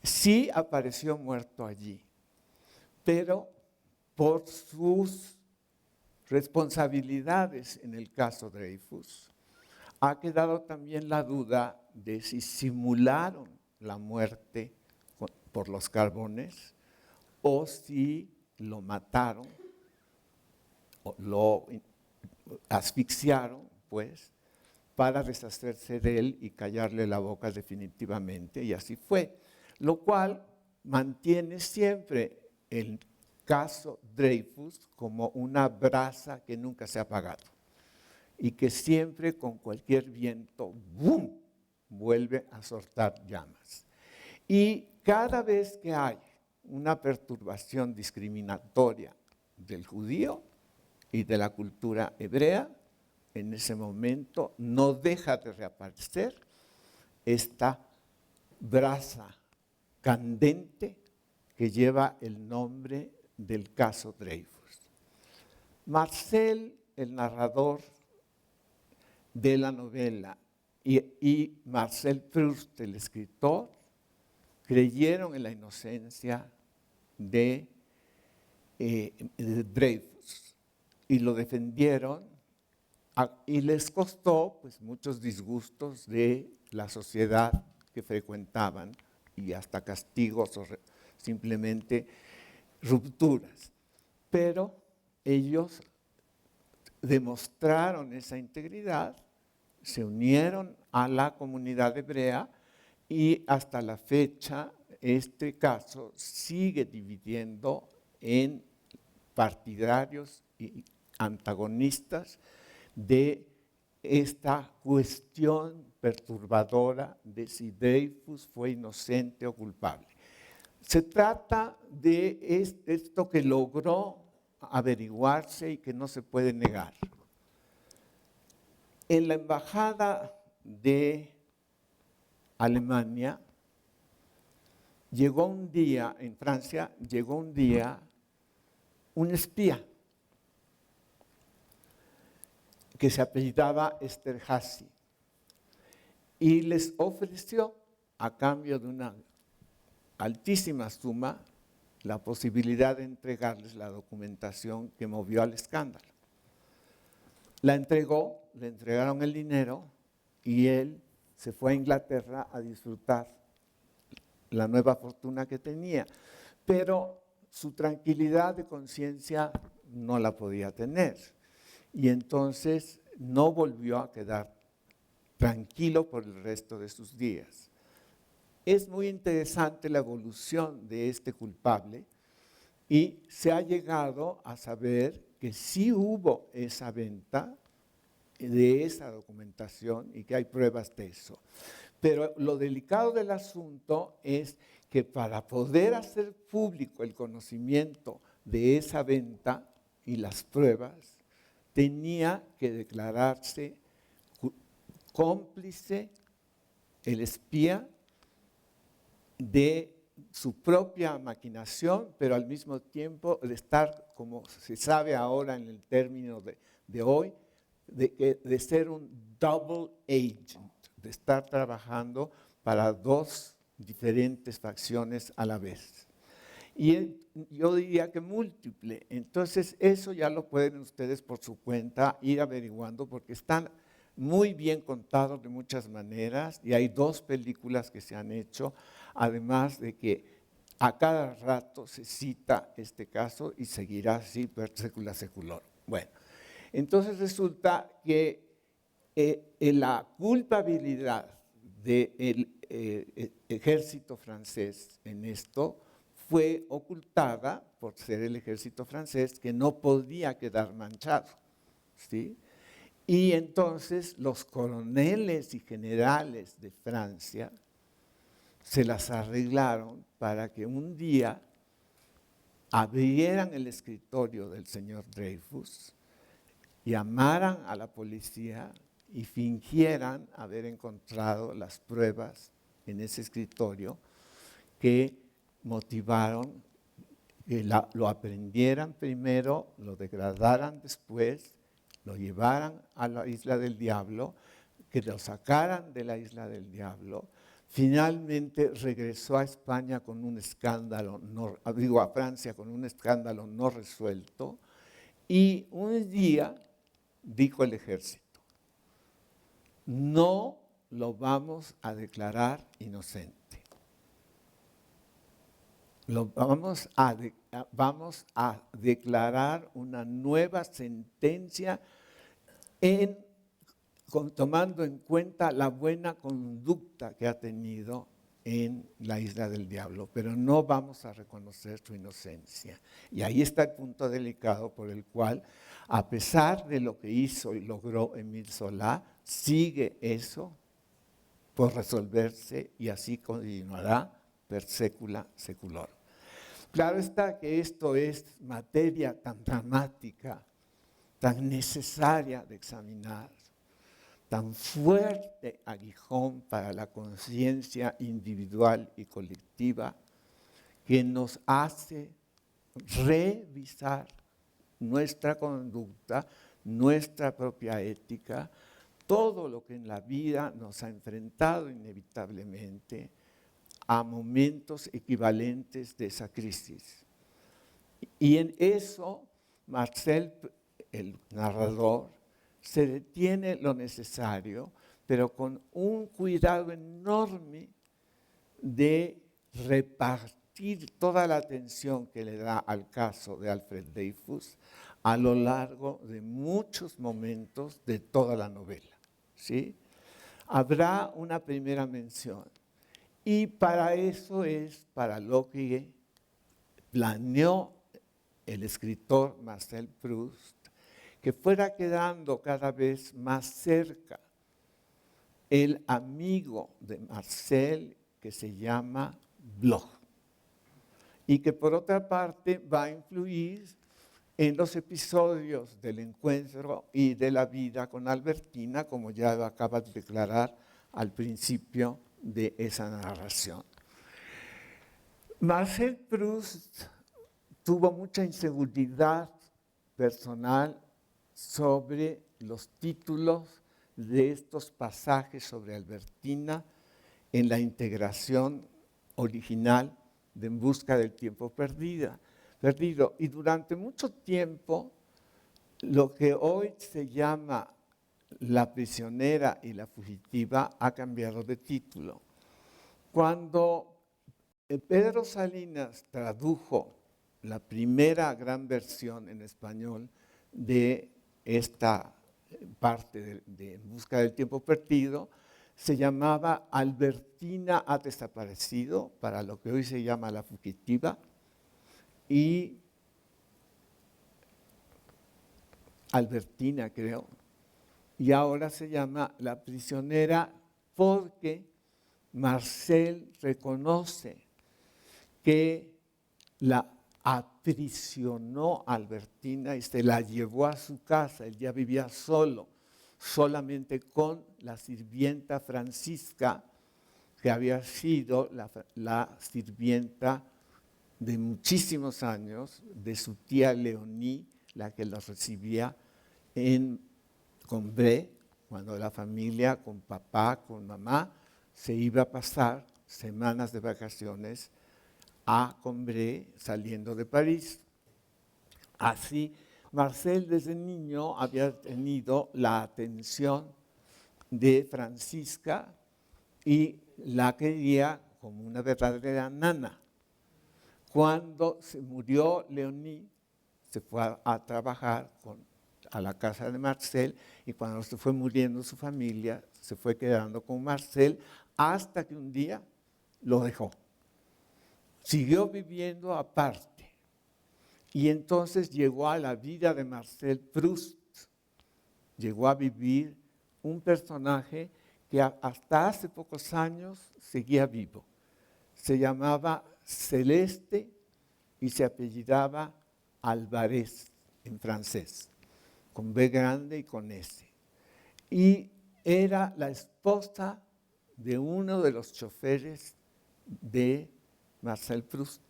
Sí apareció muerto allí, pero por sus responsabilidades en el caso Dreyfus, ha quedado también la duda de si simularon la muerte por los carbones o si lo mataron, o lo asfixiaron, pues, para deshacerse de él y callarle la boca definitivamente, y así fue. Lo cual mantiene siempre el caso Dreyfus como una brasa que nunca se ha apagado y que siempre con cualquier viento, ¡boom!, vuelve a soltar llamas. Y cada vez que hay una perturbación discriminatoria del judío y de la cultura hebrea, en ese momento no deja de reaparecer esta brasa candente que lleva el nombre del caso Dreyfus. Marcel, el narrador de la novela, y Marcel Proust, el escritor, creyeron en la inocencia de Dreyfus y lo defendieron, y les costó pues, muchos disgustos de la sociedad que frecuentaban y hasta castigos o simplemente rupturas. Pero ellos demostraron esa integridad, se unieron a la comunidad hebrea y hasta la fecha este caso sigue dividiendo en partidarios y antagonistas de esta cuestión perturbadora de si Dreyfus fue inocente o culpable. Se trata de esto que logró averiguarse y que no se puede negar. En la embajada de Alemania, llegó un día, en Francia, llegó un día un espía que se apellidaba Esterházy y les ofreció, a cambio de una altísima suma, la posibilidad de entregarles la documentación que movió al escándalo. La entregó, le entregaron el dinero y él se fue a Inglaterra a disfrutar la nueva fortuna que tenía, pero su tranquilidad de conciencia no la podía tener y entonces no volvió a quedar tranquilo por el resto de sus días. Es muy interesante la evolución de este culpable y se ha llegado a saber que sí hubo esa venta de esa documentación y que hay pruebas de eso. Pero lo delicado del asunto es que para poder hacer público el conocimiento de esa venta y las pruebas, tenía que declararse cómplice el espía de su propia maquinación, pero al mismo tiempo de estar, como se sabe ahora en el término de hoy, de ser un double agent, de estar trabajando para dos diferentes facciones a la vez. Yo diría que múltiple. Entonces, eso ya lo pueden ustedes por su cuenta ir averiguando porque están muy bien contados de muchas maneras y hay 2 películas que se han hecho, además de que a cada rato se cita este caso y seguirá así per secula seculorum. Bueno, entonces resulta que la culpabilidad del ejército francés en esto fue ocultada por ser el ejército francés que no podía quedar manchado, ¿sí? Y entonces los coroneles y generales de Francia se las arreglaron para que un día abrieran el escritorio del señor Dreyfus, llamaran a la policía y fingieran haber encontrado las pruebas en ese escritorio que motivaron que lo aprendieran primero, lo degradaran después, lo llevaran a la Isla del Diablo, que lo sacaran de la Isla del Diablo. Finalmente regresó a España con un escándalo, a Francia con un escándalo no resuelto, y un día dijo el ejército: no lo vamos a declarar inocente. Vamos a declarar una nueva sentencia tomando en cuenta la buena conducta que ha tenido en la Isla del Diablo, pero no vamos a reconocer su inocencia. Y ahí está el punto delicado por el cual, a pesar de lo que hizo y logró Émile Zola, sigue eso por resolverse y así continuará per secula seculorum. Claro está que esto es materia tan dramática, tan necesaria de examinar, tan fuerte aguijón para la conciencia individual y colectiva, que nos hace revisar nuestra conducta, nuestra propia ética, todo lo que en la vida nos ha enfrentado inevitablemente a momentos equivalentes de esa crisis. Y en eso, Marcel, el narrador, se detiene lo necesario, pero con un cuidado enorme de repartir toda la atención que le da al caso de Alfred Dreyfus a lo largo de muchos momentos de toda la novela, ¿sí? Habrá una primera mención. Y para eso es para lo que planeó el escritor Marcel Proust, que fuera quedando cada vez más cerca el amigo de Marcel que se llama Bloch, y que por otra parte va a influir en los episodios del encuentro y de la vida con Albertina, como ya lo acaba de declarar al principio de esa narración. Marcel Proust tuvo mucha inseguridad personal sobre los títulos de estos pasajes sobre Albertina en la integración original de En busca del tiempo perdido. Y durante mucho tiempo, lo que hoy se llama La prisionera y la fugitiva ha cambiado de título. Cuando Pedro Salinas tradujo la primera gran versión en español de esta parte de En busca del tiempo perdido, se llamaba Albertina ha desaparecido, para lo que hoy se llama La fugitiva, y Albertina, creo, y ahora se llama La prisionera, porque Marcel reconoce que la aprisionó a Albertina y se la llevó a su casa. Él ya vivía solo, solamente con la sirvienta Francisca, que había sido la sirvienta de muchísimos años de su tía Leonie, la que los recibía en Combray, cuando la familia, con papá, con mamá, se iba a pasar semanas de vacaciones a Combray saliendo de París. Así, Marcel desde niño había tenido la atención de Francisca y la quería como una verdadera nana. Cuando se murió Léonie, se fue a trabajar a la casa de Marcel, y cuando se fue muriendo su familia, se fue quedando con Marcel hasta que un día lo dejó. Siguió viviendo aparte. Y entonces llegó a la vida de Marcel Proust. Llegó a vivir un personaje que hasta hace pocos años seguía vivo. Se llamaba Celeste y se apellidaba Alvarez en francés, con B grande y con S. Y era la esposa de uno de los choferes de Marcel Proust.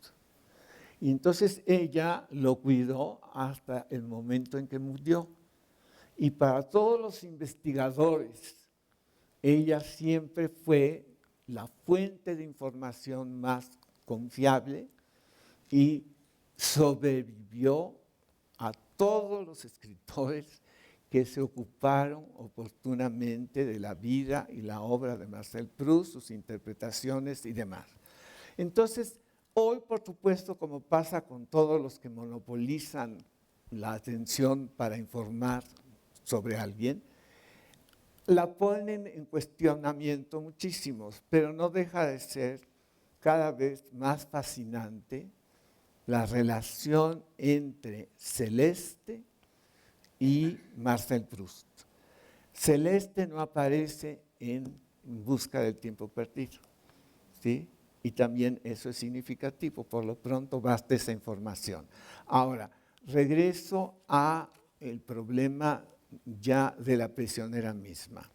Y entonces ella lo cuidó hasta el momento en que murió. Y para todos los investigadores, ella siempre fue la fuente de información más confiable y sobrevivió a todos los escritores que se ocuparon oportunamente de la vida y la obra de Marcel Proust, sus interpretaciones y demás. Entonces, hoy, por supuesto, como pasa con todos los que monopolizan la atención para informar sobre alguien, la ponen en cuestionamiento muchísimos, pero no deja de ser cada vez más fascinante la relación entre Celeste y Marcel Proust. Celeste no aparece en Busca del tiempo perdido, ¿sí? Y también eso es significativo, por lo pronto basta esa información. Ahora, regreso a el problema ya de la prisionera misma.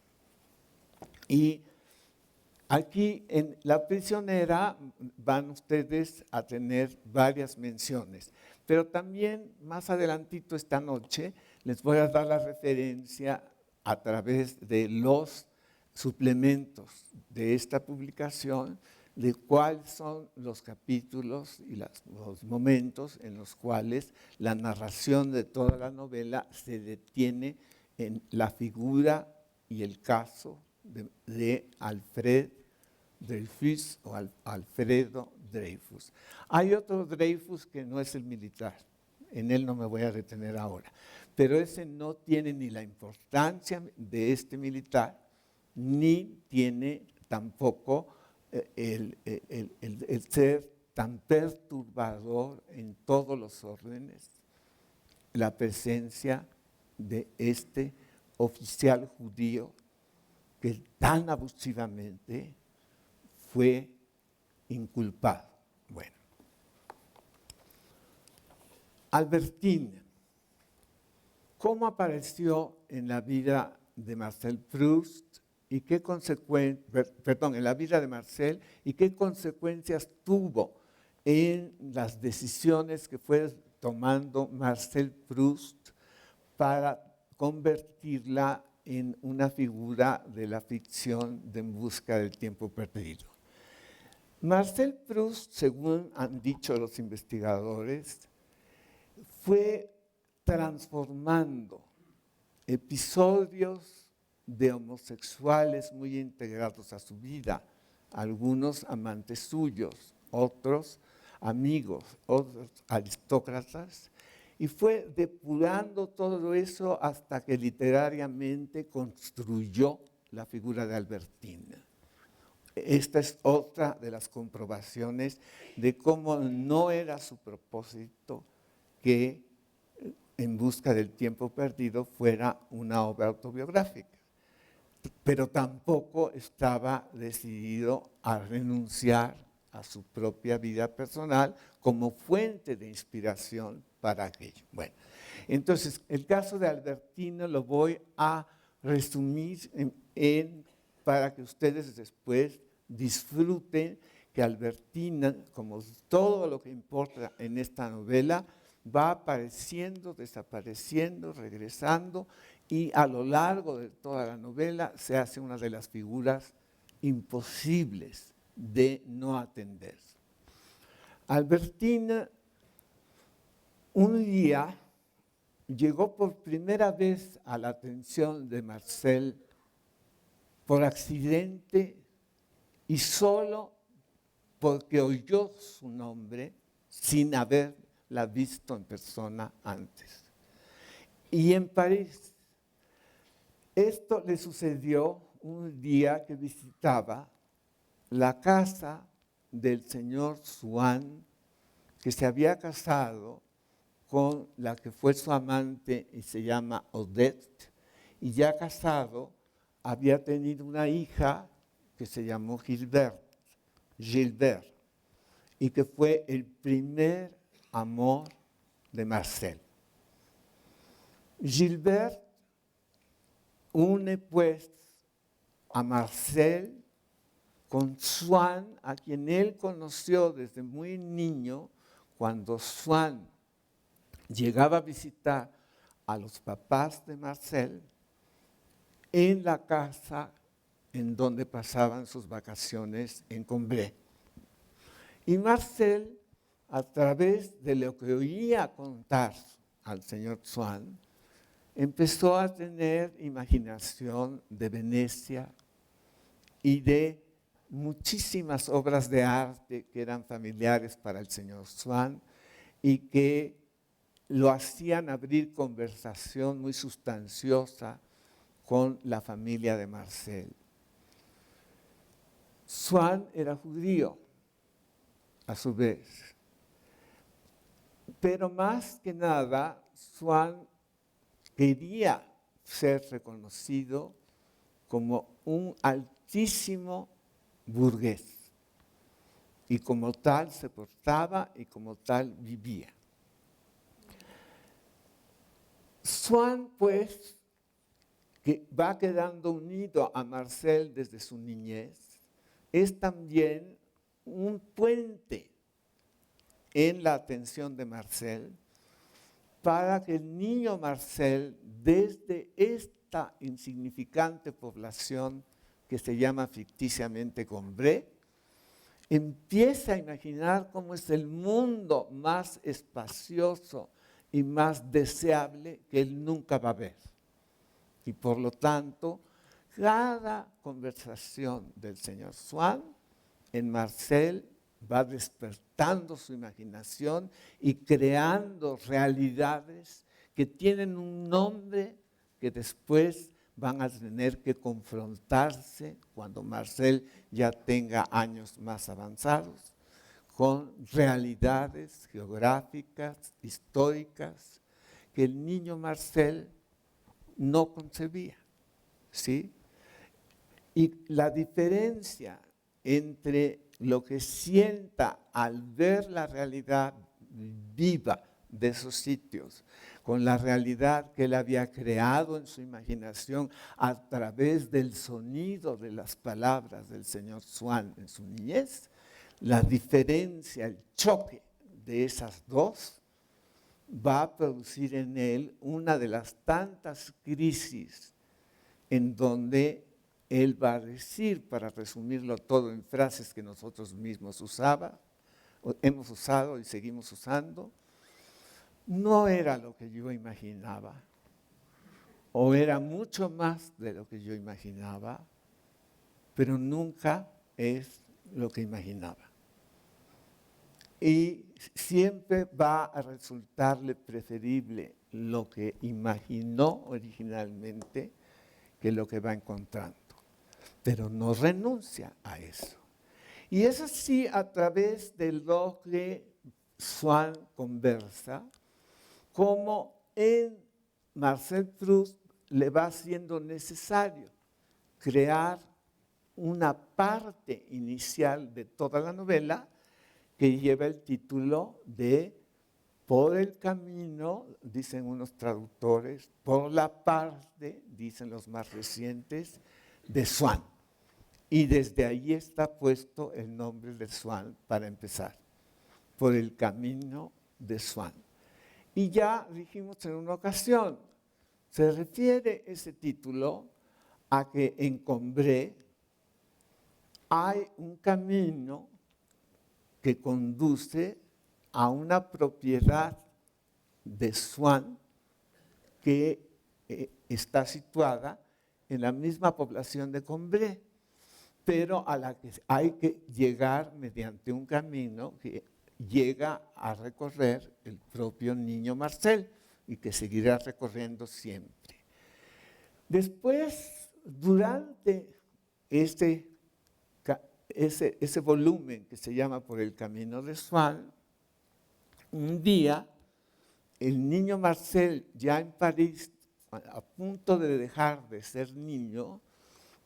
Y aquí en la prisionera van ustedes a tener varias menciones, pero también más adelantito esta noche les voy a dar la referencia a través de los suplementos de esta publicación de cuáles son los capítulos y los momentos en los cuales la narración de toda la novela se detiene en la figura y el caso de Alfred Dreyfus o Alfredo Dreyfus. Hay otro Dreyfus que no es el militar, en él no me voy a detener ahora, pero ese no tiene ni la importancia de este militar, ni tiene tampoco el ser tan perturbador en todos los órdenes, la presencia de este oficial judío que tan abusivamente fue inculpado. Bueno, Albertine, ¿cómo apareció en la vida de Marcel Proust y qué en la vida de Marcel y qué consecuencias tuvo en las decisiones que fue tomando Marcel Proust para convertirla en una figura de la ficción de En busca del tiempo perdido? Marcel Proust, según han dicho los investigadores, fue transformando episodios de homosexuales muy integrados a su vida, algunos amantes suyos, otros amigos, otros aristócratas, y fue depurando todo eso hasta que literariamente construyó la figura de Albertine. Esta es otra de las comprobaciones de cómo no era su propósito que En busca del tiempo perdido fuera una obra autobiográfica, pero tampoco estaba decidido a renunciar a su propia vida personal como fuente de inspiración para aquello. Bueno, entonces el caso de Albertine lo voy a resumir para que ustedes después disfruten que Albertine, como todo lo que importa en esta novela, va apareciendo, desapareciendo, regresando, y a lo largo de toda la novela se hace una de las figuras imposibles de no atender. Albertina un día llegó por primera vez a la atención de Marcel por accidente y solo porque oyó su nombre sin haberla visto en persona antes. Y en París, esto le sucedió un día que visitaba la casa del señor Swann, que se había casado con la que fue su amante y se llama Odette, y ya casado había tenido una hija que se llamó Gilbert, y que fue el primer amor de Marcel. Gilbert une pues a Marcel con Swann, a quien él conoció desde muy niño, cuando Swann llegaba a visitar a los papás de Marcel en la casa en donde pasaban sus vacaciones en Combray. Y Marcel, a través de lo que oía contar al señor Swann, empezó a tener imaginación de Venecia y de muchísimas obras de arte que eran familiares para el señor Swann y que lo hacían abrir conversación muy sustanciosa con la familia de Marcel. Swann era judío, a su vez, pero más que nada, Swann quería ser reconocido como un altísimo burgués y como tal se portaba y como tal vivía. Swann, pues, que va quedando unido a Marcel desde su niñez, es también un puente en la atención de Marcel para que el niño Marcel, desde esta insignificante población que se llama ficticiamente Combray, empiece a imaginar cómo es el mundo más espacioso y más deseable que él nunca va a ver. Y por lo tanto, cada conversación del señor Swann en Marcel va despertando su imaginación y creando realidades que tienen un nombre que después van a tener que confrontarse cuando Marcel ya tenga años más avanzados, con realidades geográficas, históricas, que el niño Marcel no concebía, ¿sí? Y la diferencia entre lo que sienta al ver la realidad viva de esos sitios, con la realidad que él había creado en su imaginación a través del sonido de las palabras del señor Swann en su niñez, la diferencia, el choque de esas dos va a producir en él una de las tantas crisis en donde él va a decir, para resumirlo todo en frases que nosotros mismos hemos usado y seguimos usando, no era lo que yo imaginaba, o era mucho más de lo que yo imaginaba, pero nunca es lo que imaginaba. Y siempre va a resultarle preferible lo que imaginó originalmente que lo que va encontrando, pero no renuncia a eso. Y es así a través de lo que Swann conversa, como en Marcel Proust le va siendo necesario crear una parte inicial de toda la novela que lleva el título de Por el camino, dicen unos traductores, por la parte, dicen los más recientes, de Swann. Y desde ahí está puesto el nombre de Swann para empezar, por el camino de Swann. Y ya dijimos en una ocasión, se refiere ese título a que en Combray hay un camino que conduce a una propiedad de Swan que está situada en la misma población de Combré, pero a la que hay que llegar mediante un camino que llega a recorrer el propio niño Marcel y que seguirá recorriendo siempre. Después, durante ese volumen que se llama Por el Camino de Swan, un día el niño Marcel, ya en París, a punto de dejar de ser niño,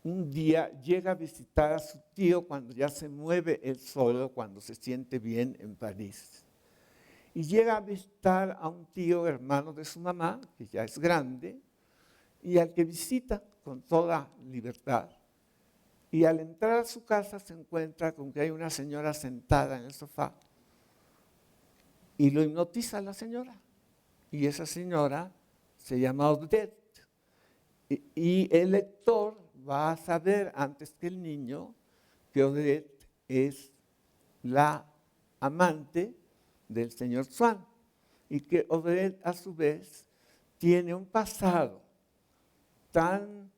un día llega a visitar a su tío cuando ya se mueve él solo, cuando se siente bien en París. Y llega a visitar a un tío hermano de su mamá, que ya es grande, y al que visita con toda libertad. Y al entrar a su casa se encuentra con que hay una señora sentada en el sofá. Y lo hipnotiza a la señora. Y esa señora se llama Odette. Y el lector va a saber antes que el niño que Odette es la amante del señor Swan. Y que Odette, a su vez, tiene un pasado tan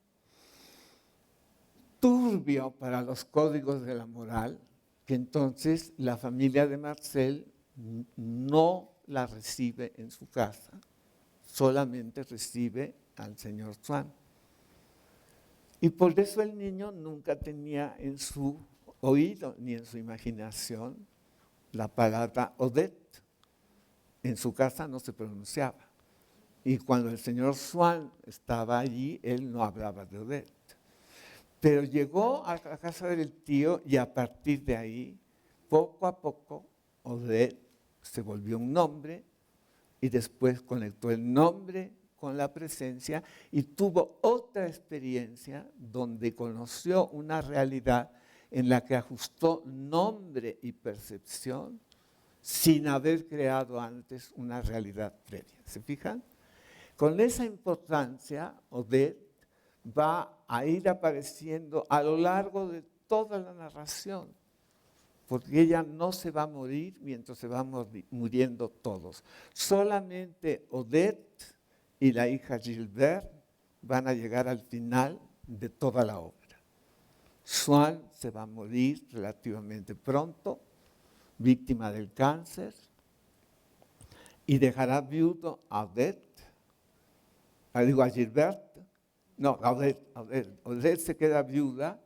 turbio para los códigos de la moral, que entonces la familia de Marcel no la recibe en su casa, solamente recibe al señor Swan. Y por eso el niño nunca tenía en su oído ni en su imaginación la palabra Odette. En su casa no se pronunciaba. Y cuando el señor Swan estaba allí, él no hablaba de Odette. Pero llegó a la casa del tío y a partir de ahí, poco a poco, Odette se volvió un nombre y después conectó el nombre con la presencia y tuvo otra experiencia donde conoció una realidad en la que ajustó nombre y percepción sin haber creado antes una realidad previa. ¿Se fijan? Con esa importancia, Odette va a ir apareciendo a lo largo de toda la narración, porque ella no se va a morir mientras se van muriendo todos. Solamente Odette y la hija Gilbert van a llegar al final de toda la obra. Swan se va a morir relativamente pronto, víctima del cáncer, y dejará viudo a Odette, a Gilbert. No, Odette se queda viuda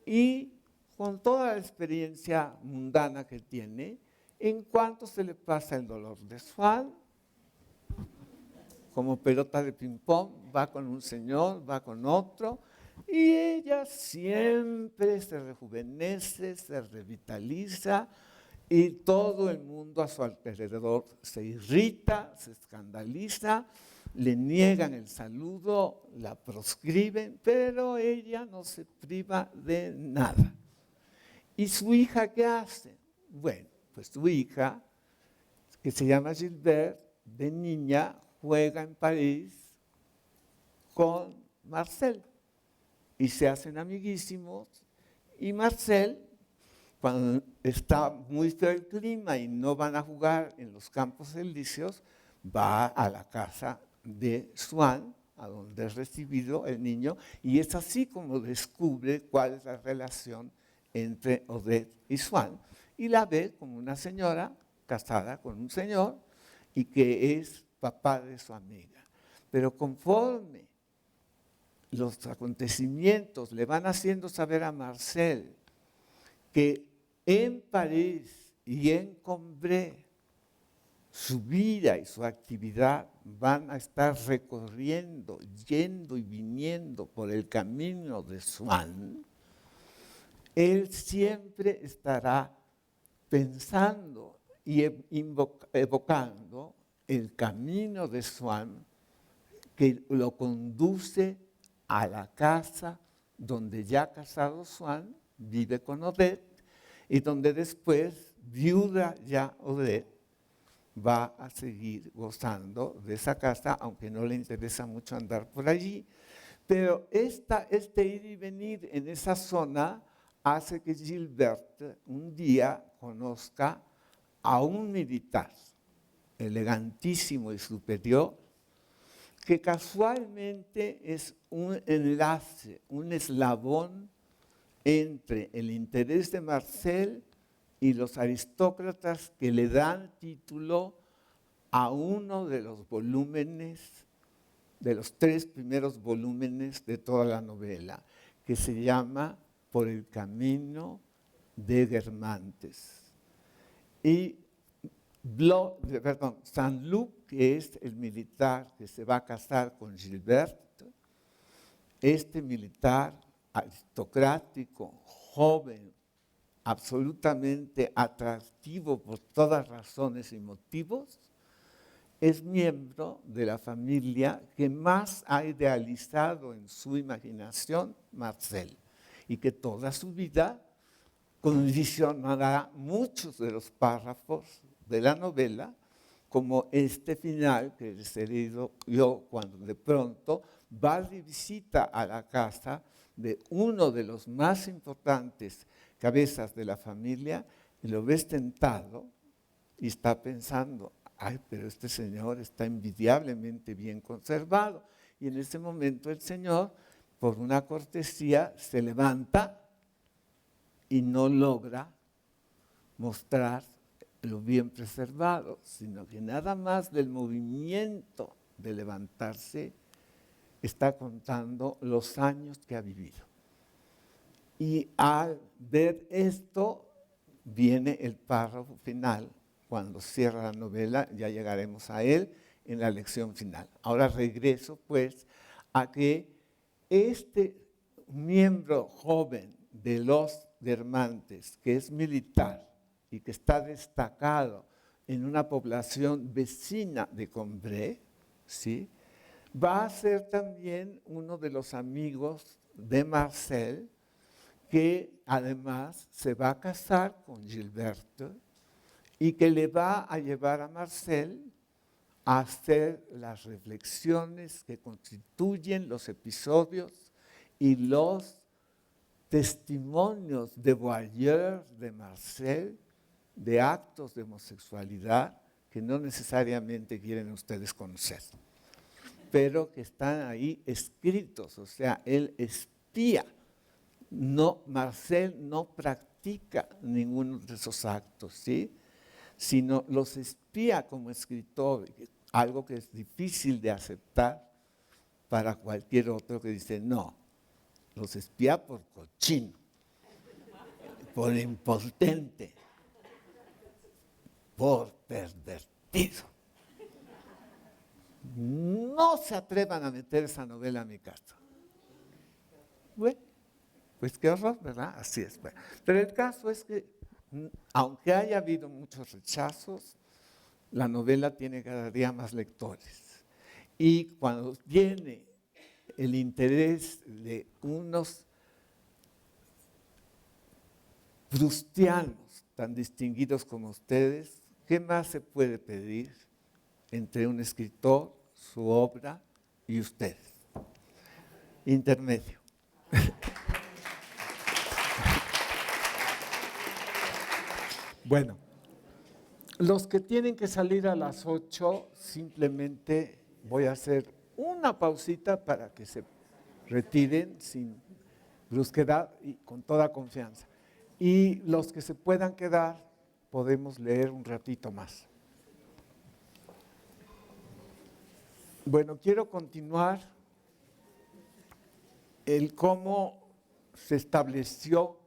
y con toda la experiencia mundana que tiene, en cuanto se le pasa el dolor de Swan, como pelota de ping-pong, va con un señor, va con otro, y ella siempre se rejuvenece, se revitaliza, y todo el mundo a su alrededor se irrita, se escandaliza, le niegan el saludo, la proscriben, pero ella no se priva de nada. ¿Y su hija qué hace? Bueno, pues su hija, que se llama Gilbert, de niña juega en París con Marcel y se hacen amiguísimos. Y Marcel, cuando está muy feo el clima y no van a jugar en los Campos Elíseos, va a la casa de Swan, a donde es recibido el niño, y es así como descubre cuál es la relación entre Odette y Swan, y la ve como una señora casada con un señor y que es papá de su amiga. Pero conforme los acontecimientos le van haciendo saber a Marcel que en París y en Combré su vida y su actividad van a estar recorriendo, yendo y viniendo por el camino de Swan, él siempre estará pensando y evocando el camino de Swan que lo conduce a la casa donde ya casado Swan vive con Odette y donde después, viuda ya Odette, va a seguir gozando de esa casa, aunque no le interesa mucho andar por allí. Pero este ir y venir en esa zona hace que Gilbert un día conozca a un militar elegantísimo y superior, que casualmente es un enlace, un eslabón entre el interés de Marcel y los aristócratas que le dan título a uno de los volúmenes, de los 3 primeros volúmenes de toda la novela, que se llama Por el camino de Guermantes. Y Saint-Loup, que es el militar que se va a casar con Gilbert, este militar aristocrático, joven, absolutamente atractivo por todas razones y motivos, es miembro de la familia que más ha idealizado en su imaginación Marcel, y que toda su vida condicionará muchos de los párrafos de la novela, como este final que les he leído yo, cuando de pronto va de visita a la casa de uno de los más importantes cabezas de la familia, y lo ves tentado y está pensando: ay, pero este señor está envidiablemente bien conservado. Y en ese momento el señor, por una cortesía, se levanta y no logra mostrar lo bien preservado, sino que nada más del movimiento de levantarse está contando los años que ha vivido. Y al ver esto, viene el párrafo final. Cuando cierra la novela, ya llegaremos a él en la lección final. Ahora regreso, pues, a que este miembro joven de los Guermantes, que es militar y que está destacado en una población vecina de Combray, ¿sí?, va a ser también uno de los amigos de Marcel, que además se va a casar con Gilbert y que le va a llevar a Marcel a hacer las reflexiones que constituyen los episodios y los testimonios de voyeur de Marcel de actos de homosexualidad que no necesariamente quieren ustedes conocer, pero que están ahí escritos. O sea, él espía. No, Marcel no practica ninguno de esos actos, ¿sí?, sino los espía como escritor, algo que es difícil de aceptar para cualquier otro que dice: no, los espía por cochino, por impotente, por pervertido. No se atrevan a meter esa novela a mi casa. Bueno, pues qué horror, ¿verdad? Así es. Bueno, pero el caso es que, aunque haya habido muchos rechazos, la novela tiene cada día más lectores. Y cuando viene el interés de unos prustianos tan distinguidos como ustedes, ¿qué más se puede pedir entre un escritor, su obra y ustedes? Intermedio. Bueno, los que tienen que salir a las 8, simplemente voy a hacer una pausita para que se retiren sin brusquedad y con toda confianza. Y los que se puedan quedar, podemos leer un ratito más. Bueno, quiero continuar el cómo se estableció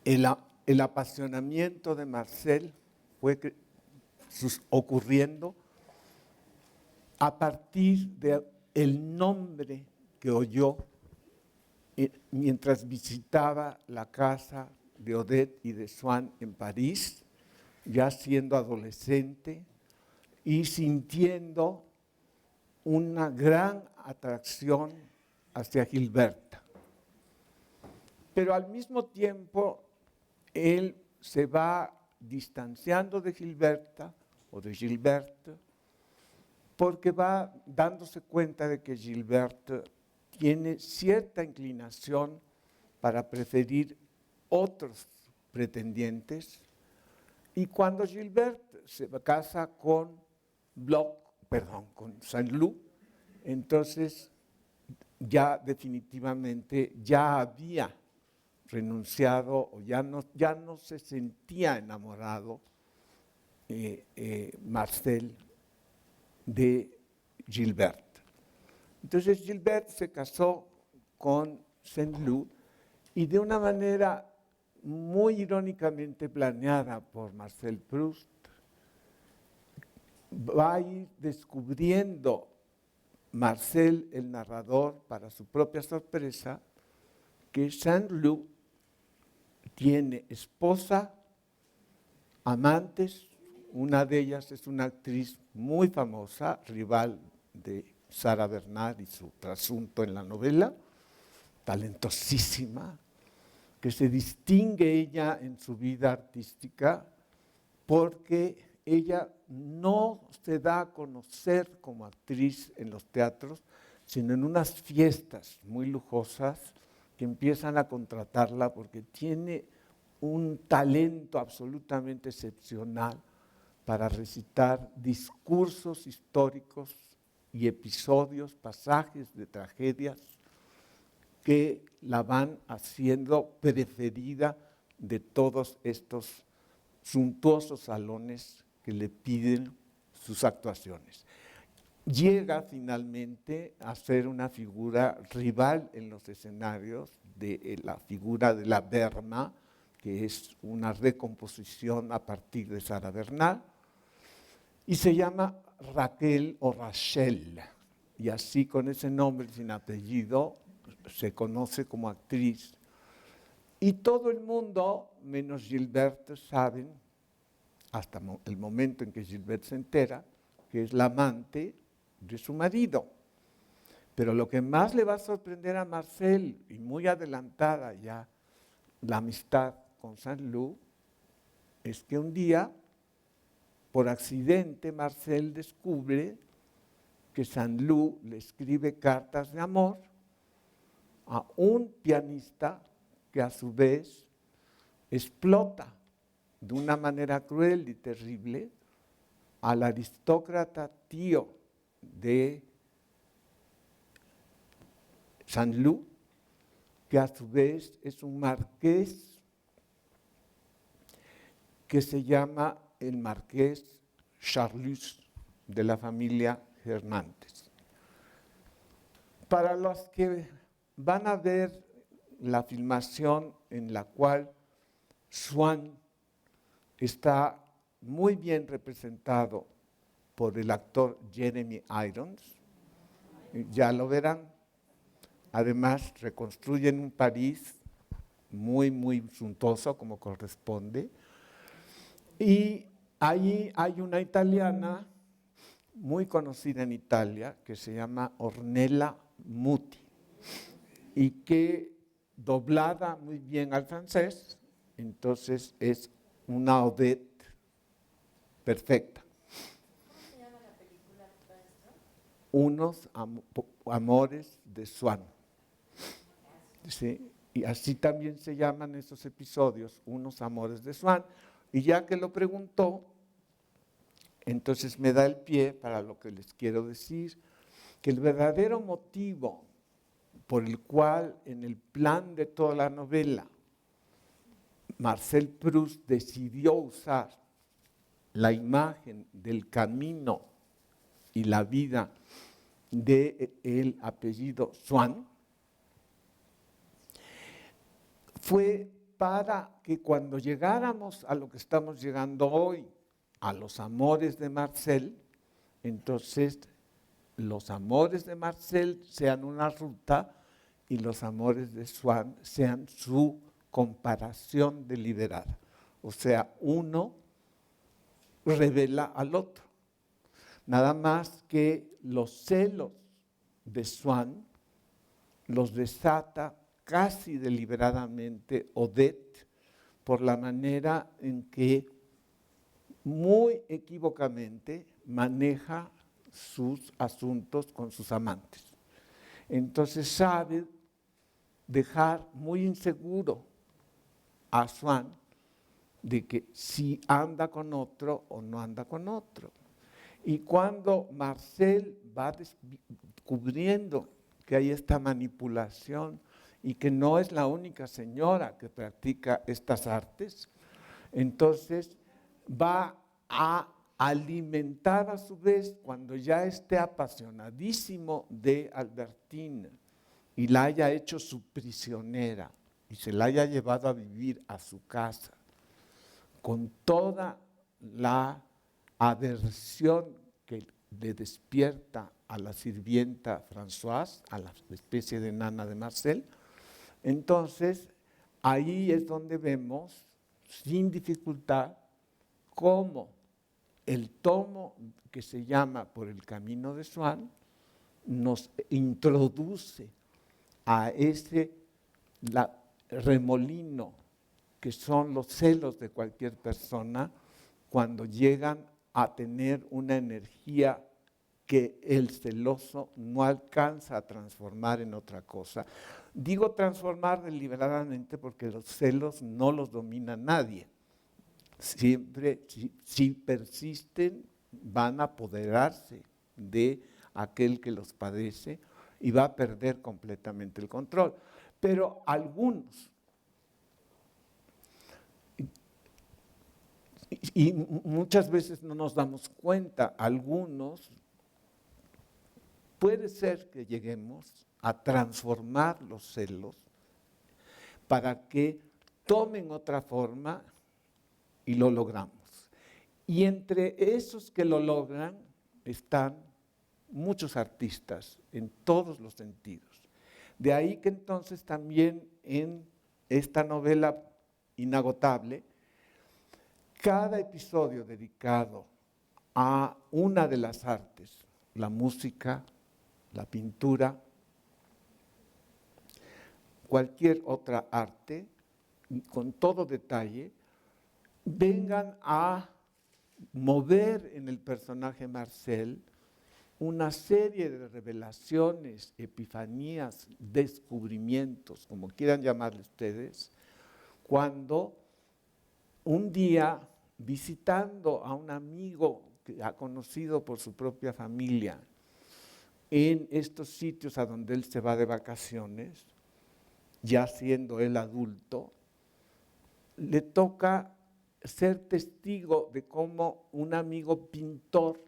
el apasionamiento de Marcel, fue ocurriendo a partir del nombre que oyó mientras visitaba la casa de Odette y de Swann en París, ya siendo adolescente y sintiendo una gran atracción hacia Gilberta. Pero al mismo tiempo, él se va distanciando de Gilberta o de Gilbert, porque va dándose cuenta de que Gilbert tiene cierta inclinación para preferir otros pretendientes. Y cuando Gilbert se casa con con Saint-Lô, entonces ya definitivamente ya había renunciado o ya no se sentía enamorado Marcel de Gilbert. Entonces Gilbert se casó con Saint-Lô y de una manera muy irónicamente planeada por Marcel Proust, va a ir descubriendo Marcel, el narrador, para su propia sorpresa, que Saint-Lô tiene esposa, amantes, una de ellas es una actriz muy famosa, rival de Sarah Bernhardt y su trasunto en la novela, talentosísima, que se distingue ella en su vida artística porque ella no se da a conocer como actriz en los teatros, sino en unas fiestas muy lujosas que empiezan a contratarla porque tiene un talento absolutamente excepcional para recitar discursos históricos y episodios, pasajes de tragedias que la van haciendo preferida de todos estos suntuosos salones que le piden sus actuaciones. Llega finalmente a ser una figura rival en los escenarios de la figura de la Berma, que es una recomposición a partir de Sarah Bernhardt, y se llama Raquel o Rachel, y así con ese nombre sin apellido se conoce como actriz. Y todo el mundo, menos Gilbert, saben, hasta el momento en que Gilbert se entera, que es la amante de su marido. Pero lo que más le va a sorprender a Marcel, y muy adelantada ya la amistad con Saint-Lô, es que un día, por accidente, Marcel descubre que Saint-Lô le escribe cartas de amor a un pianista que a su vez explota de una manera cruel y terrible al aristócrata tío de Saint-Lô, que a su vez es un marqués que se llama el marqués Charlus, de la familia Hernández. Para los que van a ver la filmación en la cual Swann está muy bien representado por el actor Jeremy Irons, ya lo verán. Además, reconstruyen un París muy, muy suntuoso, como corresponde. Y ahí hay una italiana muy conocida en Italia que se llama Ornella Muti y que, doblada muy bien al francés, entonces es una Odette perfecta. ¿Cómo se llama la película, maestro? Unos amores de Swann. ¿Sí? Y así también se llaman esos episodios, Unos amores de Swann. Y ya que lo preguntó, entonces me da el pie para lo que les quiero decir, que el verdadero motivo por el cual en el plan de toda la novela Marcel Proust decidió usar la imagen del camino y la vida del apellido Swann fue para que cuando llegáramos a lo que estamos llegando hoy, a los amores de Marcel, entonces los amores de Marcel sean una ruta y los amores de Swann sean su comparación deliberada. O sea, uno revela al otro. Nada más que los celos de Swann los desata casi deliberadamente Odette por la manera en que muy equívocamente maneja sus asuntos con sus amantes. Entonces sabe dejar muy inseguro a Swann de que si anda con otro o no anda con otro. Y cuando Marcel va descubriendo que hay esta manipulación y que no es la única señora que practica estas artes, entonces va a alimentar a su vez, cuando ya esté apasionadísimo de Albertine y la haya hecho su prisionera y se la haya llevado a vivir a su casa, con toda la aversión que le despierta a la sirvienta Françoise, a la especie de nana de Marcel, entonces ahí es donde vemos sin dificultad cómo el tomo que se llama Por el camino de Swann nos introduce a ese remolino que son los celos de cualquier persona cuando llegan a tener una energía que el celoso no alcanza a transformar en otra cosa. Digo transformar deliberadamente porque los celos no los domina nadie. Siempre, si persisten, van a apoderarse de aquel que los padece y va a perder completamente el control. Pero algunos, y muchas veces no nos damos cuenta, algunos, puede ser que lleguemos a transformar los celos para que tomen otra forma y lo logramos. Y entre esos que lo logran están muchos artistas en todos los sentidos. De ahí que entonces también en esta novela inagotable, cada episodio dedicado a una de las artes, la música, la pintura, cualquier otra arte, con todo detalle, vengan a mover en el personaje Marcel una serie de revelaciones, epifanías, descubrimientos, como quieran llamarle ustedes, cuando un día, visitando a un amigo que ha conocido por su propia familia en estos sitios a donde él se va de vacaciones, ya siendo él adulto, le toca ser testigo de cómo un amigo pintor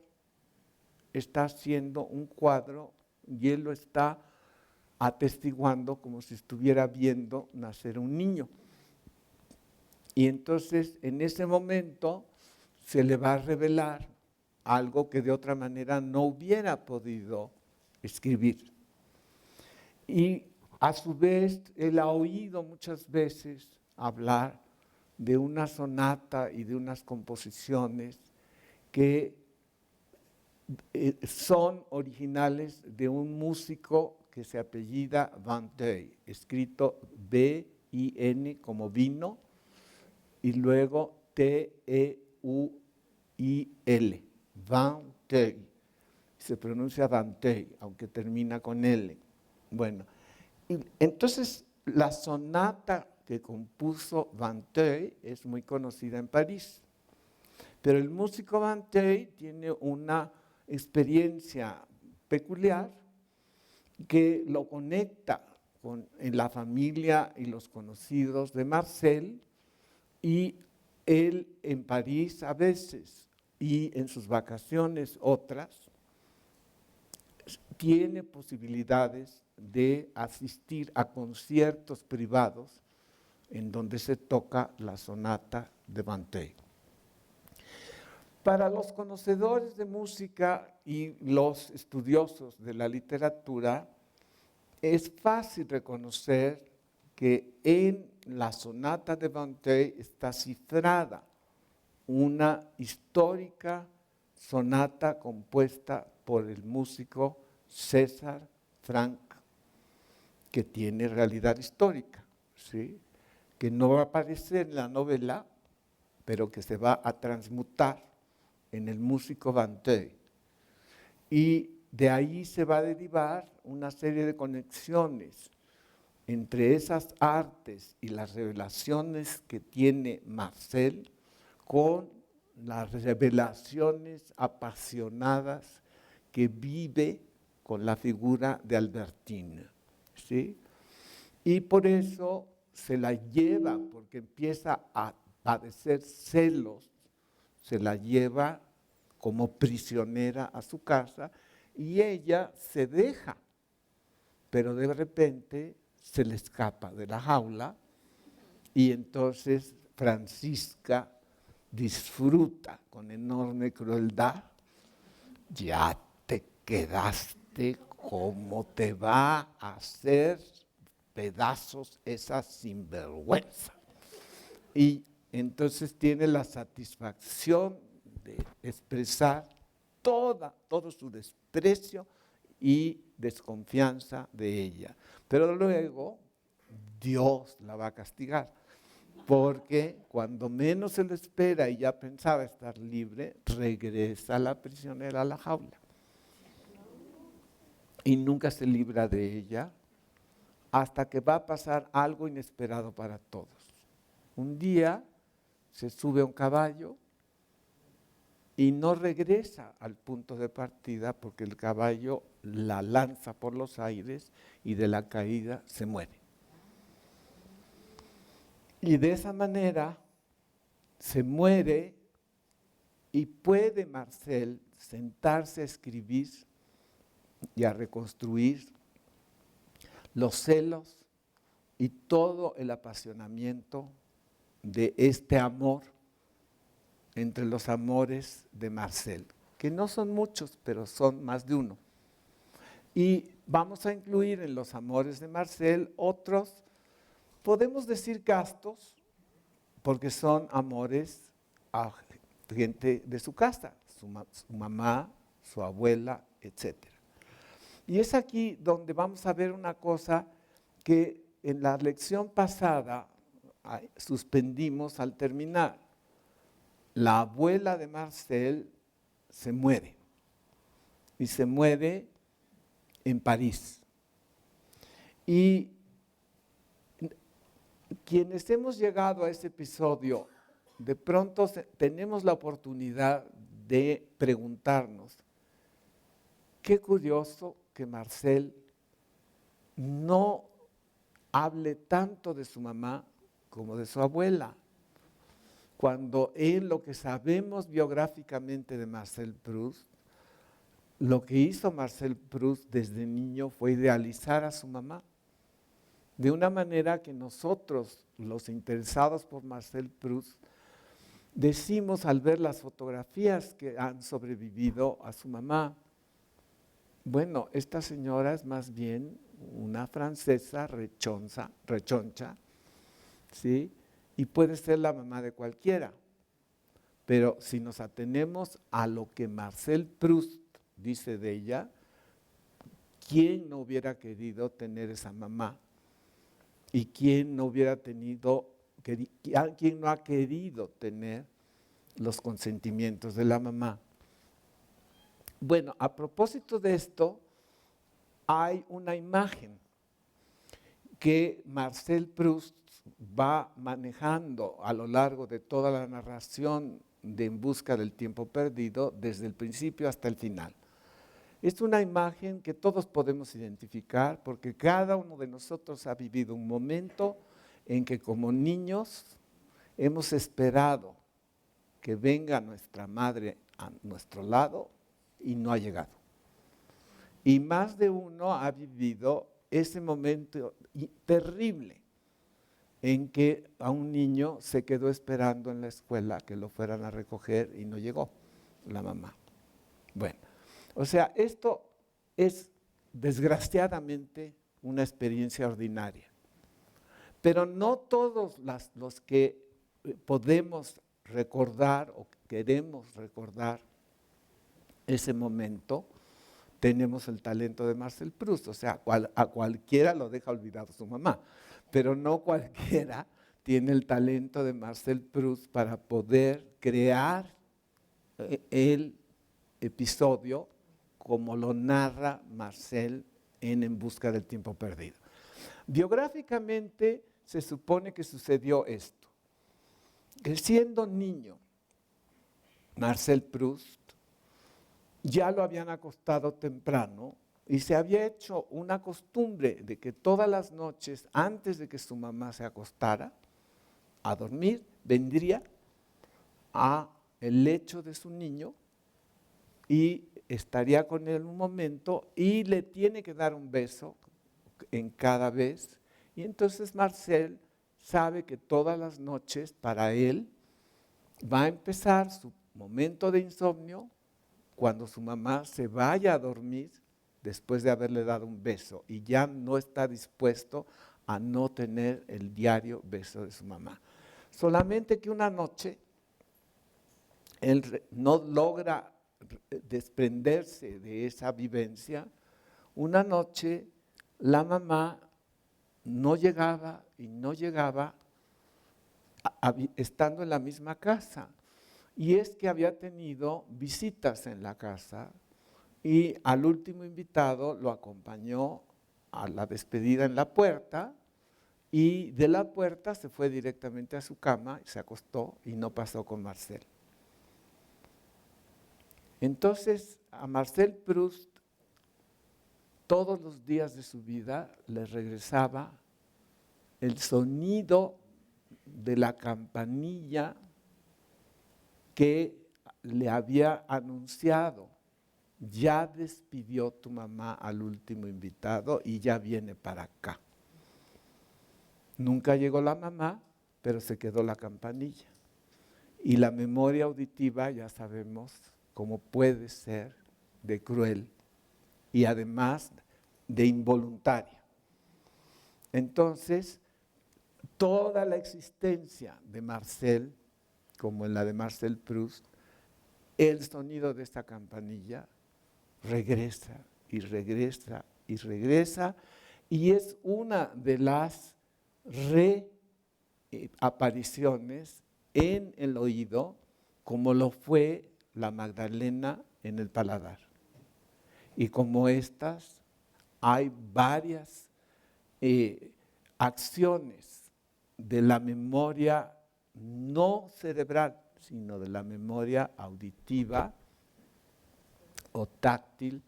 está haciendo un cuadro y él lo está atestiguando como si estuviera viendo nacer un niño. Y entonces en ese momento se le va a revelar algo que de otra manera no hubiera podido escribir. Y a su vez él ha oído muchas veces hablar de una sonata y de unas composiciones que son originales de un músico que se apellida Vinteuil, escrito B-I-N como vino, y luego T-E-U-I-L, Vinteuil. Se pronuncia Vinteuil, aunque termina con L. Bueno, entonces la sonata que compuso Vinteuil es muy conocida en París, pero el músico Vinteuil tiene una experiencia peculiar que lo conecta con la familia y los conocidos de Marcel, y él en París a veces y en sus vacaciones otras tiene posibilidades de asistir a conciertos privados en donde se toca la sonata de Vinteuil. Para los conocedores de música y los estudiosos de la literatura, es fácil reconocer que en la sonata de Vinteuil está cifrada una histórica sonata compuesta por el músico César Franck, que tiene realidad histórica, ¿sí? Que no va a aparecer en la novela, pero que se va a transmutar en el músico Vinteuil. Y de ahí se va a derivar una serie de conexiones entre esas artes y las revelaciones que tiene Marcel con las revelaciones apasionadas que vive con la figura de Albertine, ¿sí? Y por eso se la lleva, porque empieza a padecer celos, se la lleva como prisionera a su casa y ella se deja, pero de repente se le escapa de la jaula y entonces Francisca disfruta con enorme crueldad. Ya te quedaste, como te va a hacer pedazos esa sinvergüenza. Y entonces tiene la satisfacción de expresar todo su desprecio y desconfianza de ella. Pero luego Dios la va a castigar, porque cuando menos se lo espera y ya pensaba estar libre, regresa la prisionera a la jaula. Y nunca se libra de ella hasta que va a pasar algo inesperado para todos. Un día se sube a un caballo y no regresa al punto de partida porque el caballo la lanza por los aires y de la caída se muere. Y de esa manera se muere y puede Marcel sentarse a escribir y a reconstruir los celos y todo el apasionamiento de este amor entre los amores de Marcel, que no son muchos, pero son más de uno. Y vamos a incluir en los amores de Marcel otros, podemos decir gastos, porque son amores a gente de su casa, su mamá, su abuela, etc. Y es aquí donde vamos a ver una cosa que en la lección pasada suspendimos al terminar. La abuela de Marcel se muere, y se muere en París. Y quienes hemos llegado a ese episodio, de pronto tenemos la oportunidad de preguntarnos, qué curioso que Marcel no hable tanto de su mamá como de su abuela, cuando en lo que sabemos biográficamente de Marcel Proust, lo que hizo Marcel Proust desde niño fue idealizar a su mamá, de una manera que nosotros, los interesados por Marcel Proust, decimos al ver las fotografías que han sobrevivido a su mamá, bueno, esta señora es más bien una francesa rechoncha, ¿sí? Y puede ser la mamá de cualquiera. Pero si nos atenemos a lo que Marcel Proust dice de ella, ¿quién no hubiera querido tener esa mamá? ¿Y quién no ha querido tener los consentimientos de la mamá? Bueno, a propósito de esto, hay una imagen que Marcel Proust va manejando a lo largo de toda la narración de En busca del tiempo perdido, desde el principio hasta el final. Es una imagen que todos podemos identificar porque cada uno de nosotros ha vivido un momento en que como niños hemos esperado que venga nuestra madre a nuestro lado y no ha llegado. Y más de uno ha vivido ese momento terrible en que a un niño se quedó esperando en la escuela que lo fueran a recoger y no llegó la mamá. Bueno, o sea, esto es desgraciadamente una experiencia ordinaria. Pero no todos los que podemos recordar o queremos recordar ese momento tenemos el talento de Marcel Proust. O sea, a cualquiera lo deja olvidado su mamá, pero no cualquiera tiene el talento de Marcel Proust para poder crear el episodio como lo narra Marcel en busca del tiempo perdido. Biográficamente se supone que sucedió esto, que siendo niño, Marcel Proust ya lo habían acostado temprano y se había hecho una costumbre de que todas las noches, antes de que su mamá se acostara a dormir, vendría a el lecho de su niño y estaría con él un momento y le tiene que dar un beso en cada vez. Y entonces Marcel sabe que todas las noches para él va a empezar su momento de insomnio cuando su mamá se vaya a dormir después de haberle dado un beso y ya no está dispuesto a no tener el diario beso de su mamá. Solamente que una noche él no logra desprenderse de esa vivencia. Una noche la mamá no llegaba y no llegaba estando en la misma casa. Y es que había tenido visitas en la casa y al último invitado lo acompañó a la despedida en la puerta y de la puerta se fue directamente a su cama, se acostó y no pasó con Marcel. Entonces a Marcel Proust todos los días de su vida le regresaba el sonido de la campanilla que le había anunciado: ya despidió tu mamá al último invitado y ya viene para acá. Nunca llegó la mamá, pero se quedó la campanilla. Y la memoria auditiva ya sabemos cómo puede ser de cruel y además de involuntaria. Entonces, toda la existencia de Marcel, como en la de Marcel Proust, el sonido de esta campanilla regresa y regresa y regresa, y es una de las reapariciones en el oído, como lo fue la Magdalena en el paladar. Y como estas, hay varias acciones de la memoria no cerebral, sino de la memoria auditiva o táctil,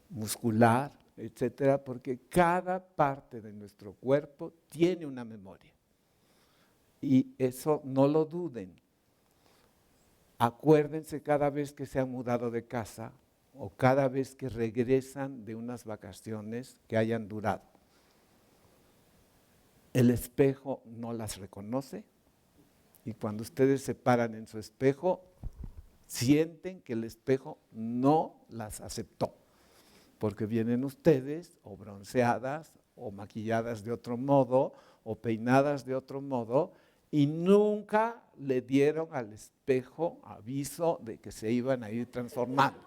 muscular, etcétera, porque cada parte de nuestro cuerpo tiene una memoria. Y eso no lo duden. Acuérdense cada vez que se han mudado de casa o cada vez que regresan de unas vacaciones que hayan durado. El espejo no las reconoce y cuando ustedes se paran en su espejo, sienten que el espejo no las aceptó, porque vienen ustedes o bronceadas o maquilladas de otro modo o peinadas de otro modo y nunca le dieron al espejo aviso de que se iban a ir transformando.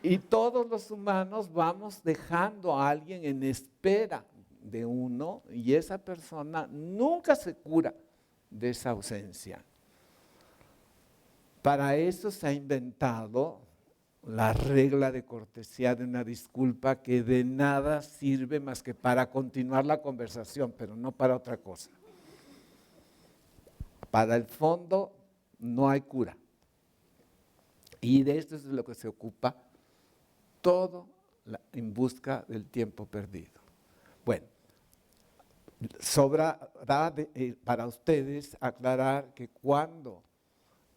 Y todos los humanos vamos dejando a alguien en espera de uno y esa persona nunca se cura de esa ausencia. Para eso se ha inventado la regla de cortesía de una disculpa que de nada sirve más que para continuar la conversación, pero no para otra cosa. Para el fondo no hay cura. Y de esto es de lo que se ocupa todo en busca del tiempo perdido. Bueno, sobrará para ustedes aclarar que cuando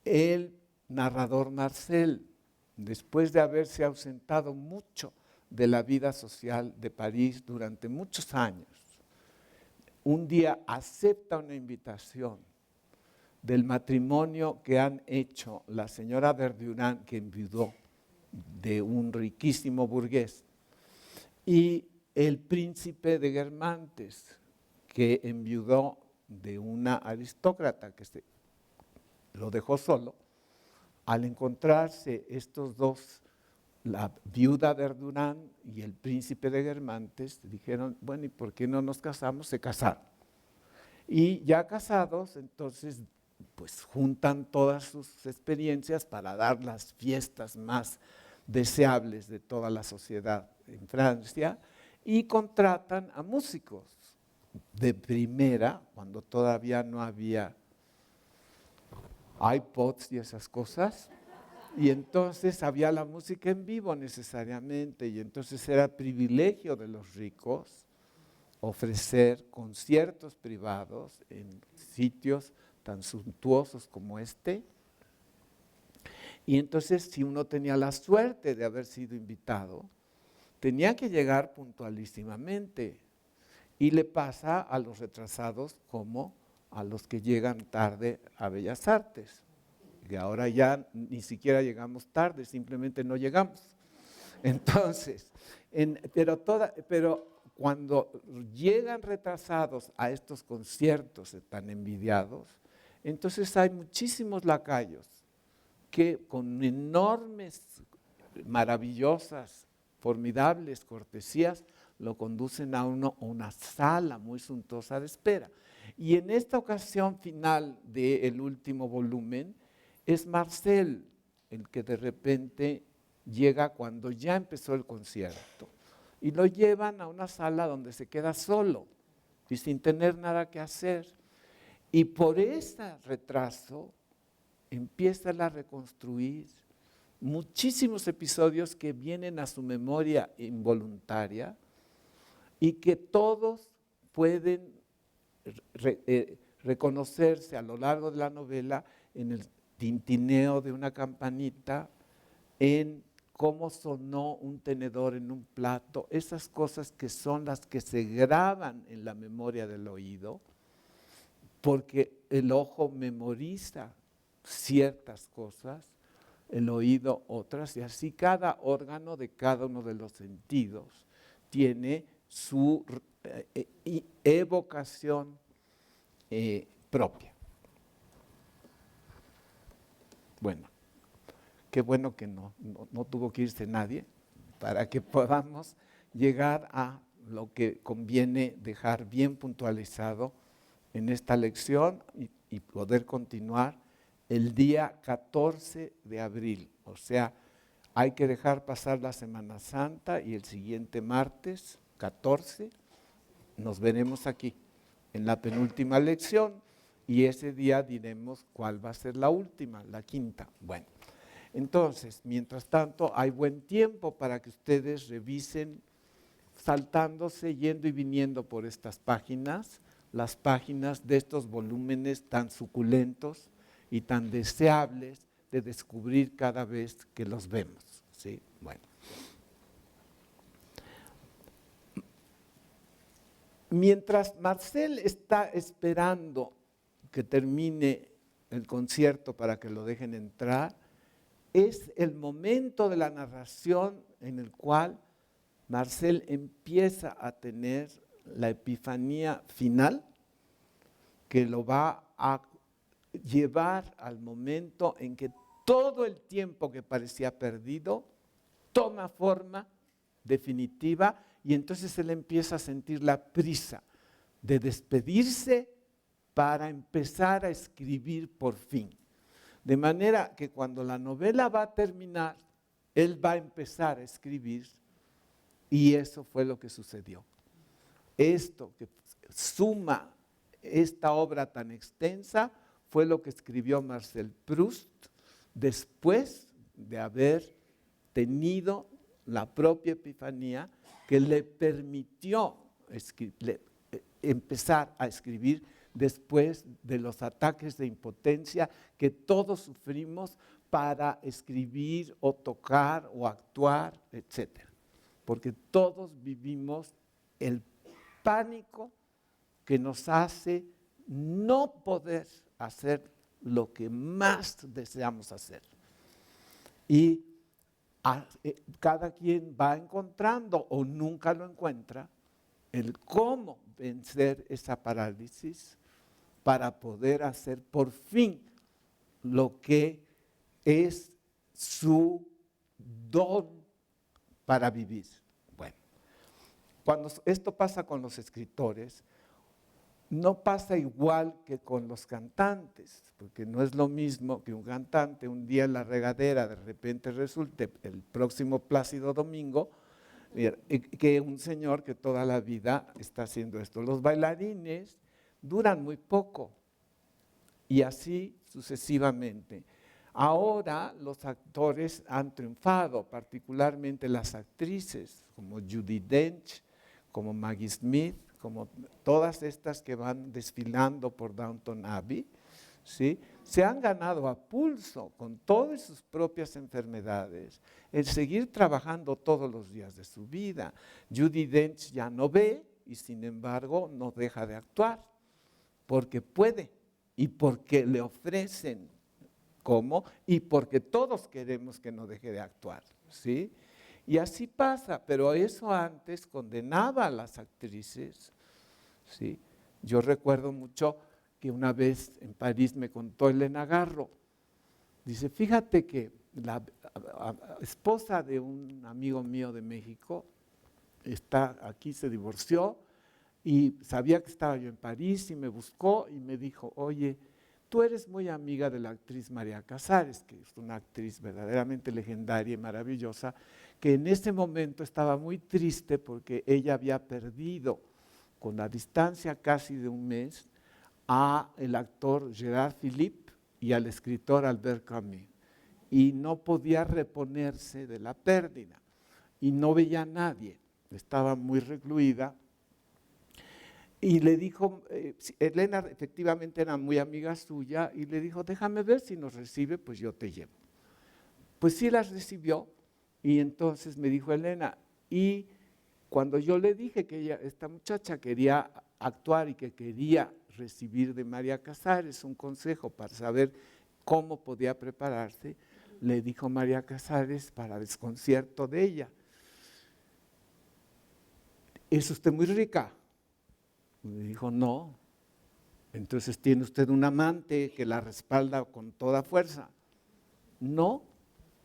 el narrador Marcel, después de haberse ausentado mucho de la vida social de París durante muchos años, un día acepta una invitación del matrimonio que han hecho la señora Verdurin, que enviudó de un riquísimo burgués, y el príncipe de Guermantes, que enviudó de una aristócrata que lo dejó solo. Al encontrarse estos dos, la viuda Verdurin y el príncipe de Guermantes, dijeron, bueno, ¿y por qué no nos casamos? Se casaron. Y ya casados, entonces, pues juntan todas sus experiencias para dar las fiestas más deseables de toda la sociedad en Francia y contratan a músicos de primera, cuando todavía no había iPods y esas cosas, y entonces había la música en vivo necesariamente, y entonces era privilegio de los ricos ofrecer conciertos privados en sitios tan suntuosos como este. Y entonces, si uno tenía la suerte de haber sido invitado, tenía que llegar puntualísimamente. Y le pasa a los retrasados como a los que llegan tarde a Bellas Artes. Y ahora ya ni siquiera llegamos tarde, simplemente no llegamos. Entonces, pero cuando llegan retrasados a estos conciertos tan envidiados, entonces hay muchísimos lacayos que con enormes, maravillosas, formidables cortesías lo conducen a una sala muy suntuosa de espera. Y en esta ocasión final del último volumen, es Marcel el que de repente llega cuando ya empezó el concierto. Y lo llevan a una sala donde se queda solo y sin tener nada que hacer. Y por ese retraso empieza a reconstruir muchísimos episodios que vienen a su memoria involuntaria y que todos pueden reconocerse a lo largo de la novela en el tintineo de una campanita, en cómo sonó un tenedor en un plato, esas cosas que son las que se graban en la memoria del oído, porque el ojo memoriza ciertas cosas, el oído otras, y así cada órgano de cada uno de los sentidos tiene su evocación propia. Bueno, qué bueno que no tuvo que irse nadie para que podamos llegar a lo que conviene dejar bien puntualizado en esta lección y poder continuar el día 14 de abril. O sea, hay que dejar pasar la Semana Santa y el siguiente martes 14 nos veremos aquí en la penúltima lección y ese día diremos cuál va a ser la última, la quinta. Bueno, entonces, mientras tanto, hay buen tiempo para que ustedes revisen saltándose, yendo y viniendo por estas páginas, las páginas de estos volúmenes tan suculentos y tan deseables de descubrir cada vez que los vemos. ¿Sí? Bueno. Mientras Marcel está esperando que termine el concierto para que lo dejen entrar, es el momento de la narración en el cual Marcel empieza a tener la epifanía final que lo va a llevar al momento en que todo el tiempo que parecía perdido toma forma definitiva y entonces él empieza a sentir la prisa de despedirse para empezar a escribir por fin. De manera que cuando la novela va a terminar, él va a empezar a escribir y eso fue lo que sucedió. Esto que suma esta obra tan extensa fue lo que escribió Marcel Proust después de haber tenido la propia epifanía que le permitió empezar a escribir después de los ataques de impotencia que todos sufrimos para escribir o tocar o actuar, etc. Porque todos vivimos el pánico que nos hace no poder hacer lo que más deseamos hacer. Y cada quien va encontrando o nunca lo encuentra el cómo vencer esa parálisis para poder hacer por fin lo que es su don para vivir. Bueno, cuando esto pasa con los escritores, no pasa igual que con los cantantes, porque no es lo mismo que un cantante un día en la regadera de repente resulte el próximo Plácido Domingo Mira, que un señor que toda la vida está haciendo esto. Los bailarines duran muy poco y así sucesivamente. Ahora los actores han triunfado, particularmente las actrices, como Judi Dench, como Maggie Smith, como todas estas que van desfilando por Downton Abbey, ¿sí? Se han ganado a pulso con todas sus propias enfermedades, el seguir trabajando todos los días de su vida. Judi Dench ya no ve y sin embargo no deja de actuar, porque puede y porque le ofrecen cómo y porque todos queremos que no deje de actuar, ¿sí? Y así pasa, pero eso antes condenaba a las actrices, ¿sí? Yo recuerdo mucho que una vez en París me contó Elena Garro, dice, fíjate que la esposa de un amigo mío de México está aquí, se divorció y sabía que estaba yo en París y me buscó y me dijo, oye, tú eres muy amiga de la actriz María Casares, que es una actriz verdaderamente legendaria y maravillosa, que en ese momento estaba muy triste porque ella había perdido, con la distancia casi de un mes, a el actor Gerard Philippe y al escritor Albert Camus, y no podía reponerse de la pérdida, y no veía a nadie, estaba muy recluida. Y le dijo, Elena efectivamente era muy amiga suya, y le dijo, déjame ver si nos recibe, pues yo te llevo. Pues sí las recibió, y entonces me dijo Elena, y cuando yo le dije que esta muchacha quería actuar y que quería recibir de María Casares un consejo para saber cómo podía prepararse, le dijo María Casares, para desconcierto de ella, ¿es usted muy rica? Me dijo, no. Entonces, ¿tiene usted un amante que la respalda con toda fuerza? No.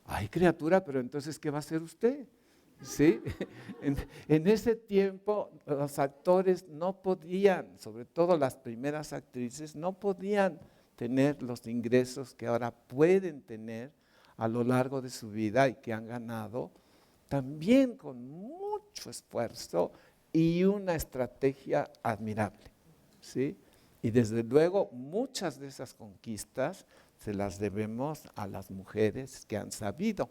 Ay, criatura, pero entonces, ¿qué va a hacer usted? ¿Sí? En ese tiempo, los actores no podían, sobre todo las primeras actrices, no podían tener los ingresos que ahora pueden tener a lo largo de su vida y que han ganado también con mucho esfuerzo y una estrategia admirable, ¿sí? Y desde luego muchas de esas conquistas se las debemos a las mujeres que han sabido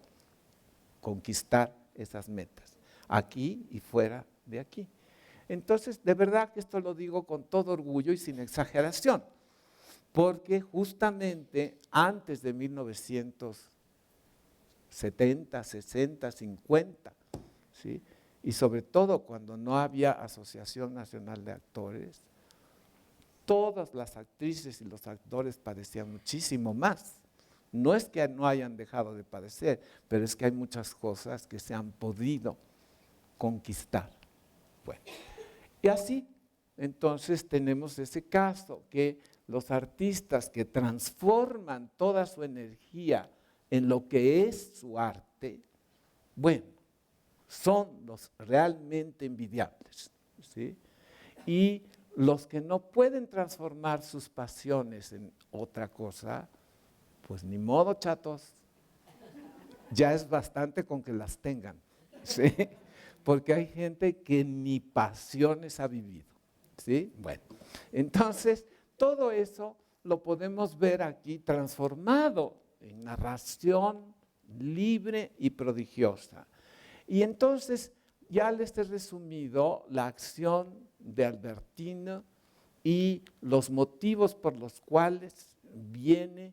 conquistar esas metas, aquí y fuera de aquí. Entonces, de verdad que esto lo digo con todo orgullo y sin exageración, porque justamente antes de 1970, 60, 50, ¿sí? Y sobre todo cuando no había Asociación Nacional de Actores, todas las actrices y los actores padecían muchísimo más. No es que no hayan dejado de padecer, pero es que hay muchas cosas que se han podido conquistar. Bueno, y así, entonces tenemos ese caso, que los artistas que transforman toda su energía en lo que es su arte, bueno, son los realmente envidiables, ¿sí? Y los que no pueden transformar sus pasiones en otra cosa, pues ni modo, chatos, ya es bastante con que las tengan, ¿sí? Porque hay gente que ni pasiones ha vivido, ¿sí? Bueno, entonces todo eso lo podemos ver aquí transformado en narración libre y prodigiosa. Y entonces ya les he resumido la acción de Albertino y los motivos por los cuales viene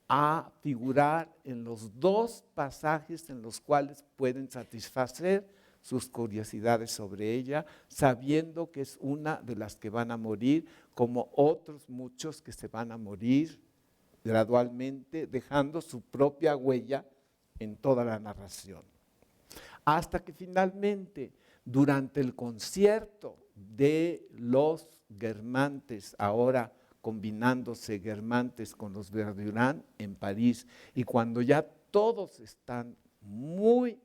a figurar en los dos pasajes en los cuales pueden satisfacer sus curiosidades sobre ella, sabiendo que es una de las que van a morir, como otros muchos que se van a morir gradualmente, dejando su propia huella en toda la narración. Hasta que finalmente, durante el concierto de los Guermantes, ahora combinándose Guermantes con los Verdurand en París, y cuando ya todos están muy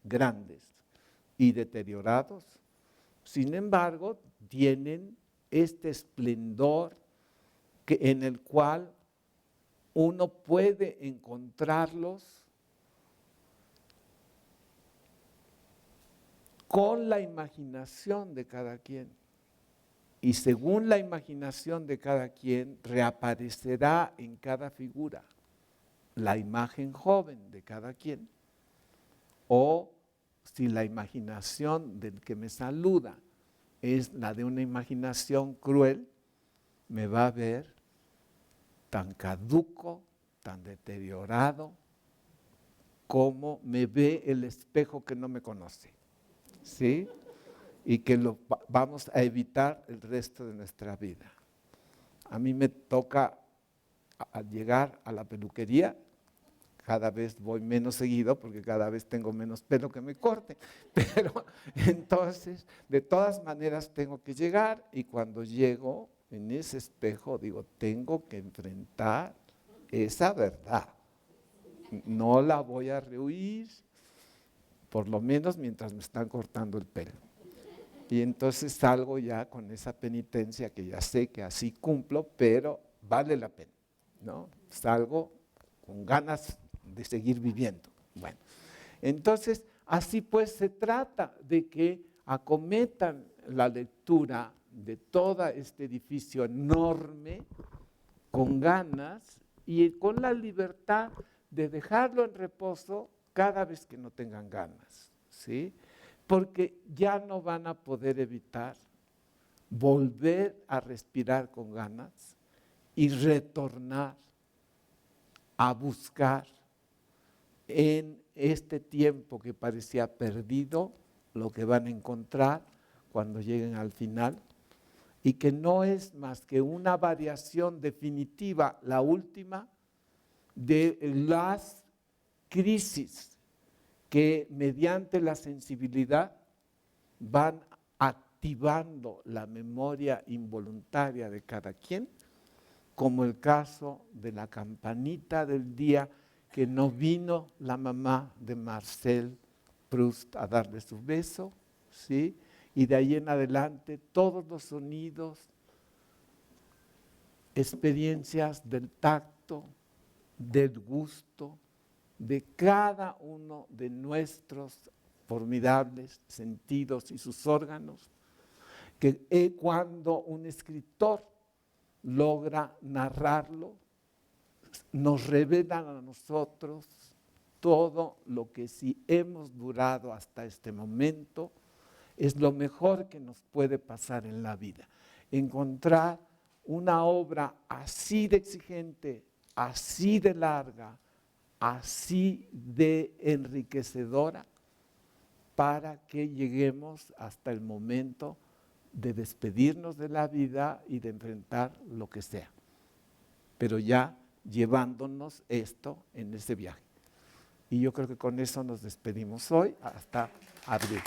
grandes y deteriorados, sin embargo, tienen este esplendor en el cual uno puede encontrarlos con la imaginación de cada quien. Y según la imaginación de cada quien, reaparecerá en cada figura la imagen joven de cada quien. O si la imaginación del que me saluda es la de una imaginación cruel, me va a ver tan caduco, tan deteriorado, como me ve el espejo que no me conoce, ¿sí? Y que lo vamos a evitar el resto de nuestra vida. A mí me toca al llegar a la peluquería, cada vez voy menos seguido porque cada vez tengo menos pelo que me corte, pero entonces de todas maneras tengo que llegar y cuando llego en ese espejo digo, tengo que enfrentar esa verdad, no la voy a rehuir, por lo menos mientras me están cortando el pelo. Y entonces salgo ya con esa penitencia que ya sé que así cumplo, pero vale la pena, ¿no? Salgo con ganas de seguir viviendo. Bueno, entonces así pues se trata de que acometan la lectura de todo este edificio enorme con ganas y con la libertad de dejarlo en reposo cada vez que no tengan ganas, ¿sí? Porque ya no van a poder evitar volver a respirar con ganas y retornar a buscar en este tiempo que parecía perdido lo que van a encontrar cuando lleguen al final y que no es más que una variación definitiva, la última, de las crisis que mediante la sensibilidad van activando la memoria involuntaria de cada quien, como el caso de la campanita del día que no vino la mamá de Marcel Proust a darle su beso, ¿sí? Y de ahí en adelante todos los sonidos, experiencias del tacto, del gusto, de cada uno de nuestros formidables sentidos y sus órganos, que cuando un escritor logra narrarlo, nos revelan a nosotros todo lo que si hemos durado hasta este momento, es lo mejor que nos puede pasar en la vida. Encontrar una obra así de exigente, así de larga, así de enriquecedora, para que lleguemos hasta el momento de despedirnos de la vida y de enfrentar lo que sea. Pero ya llevándonos esto en ese viaje. Y yo creo que con eso nos despedimos hoy hasta abril.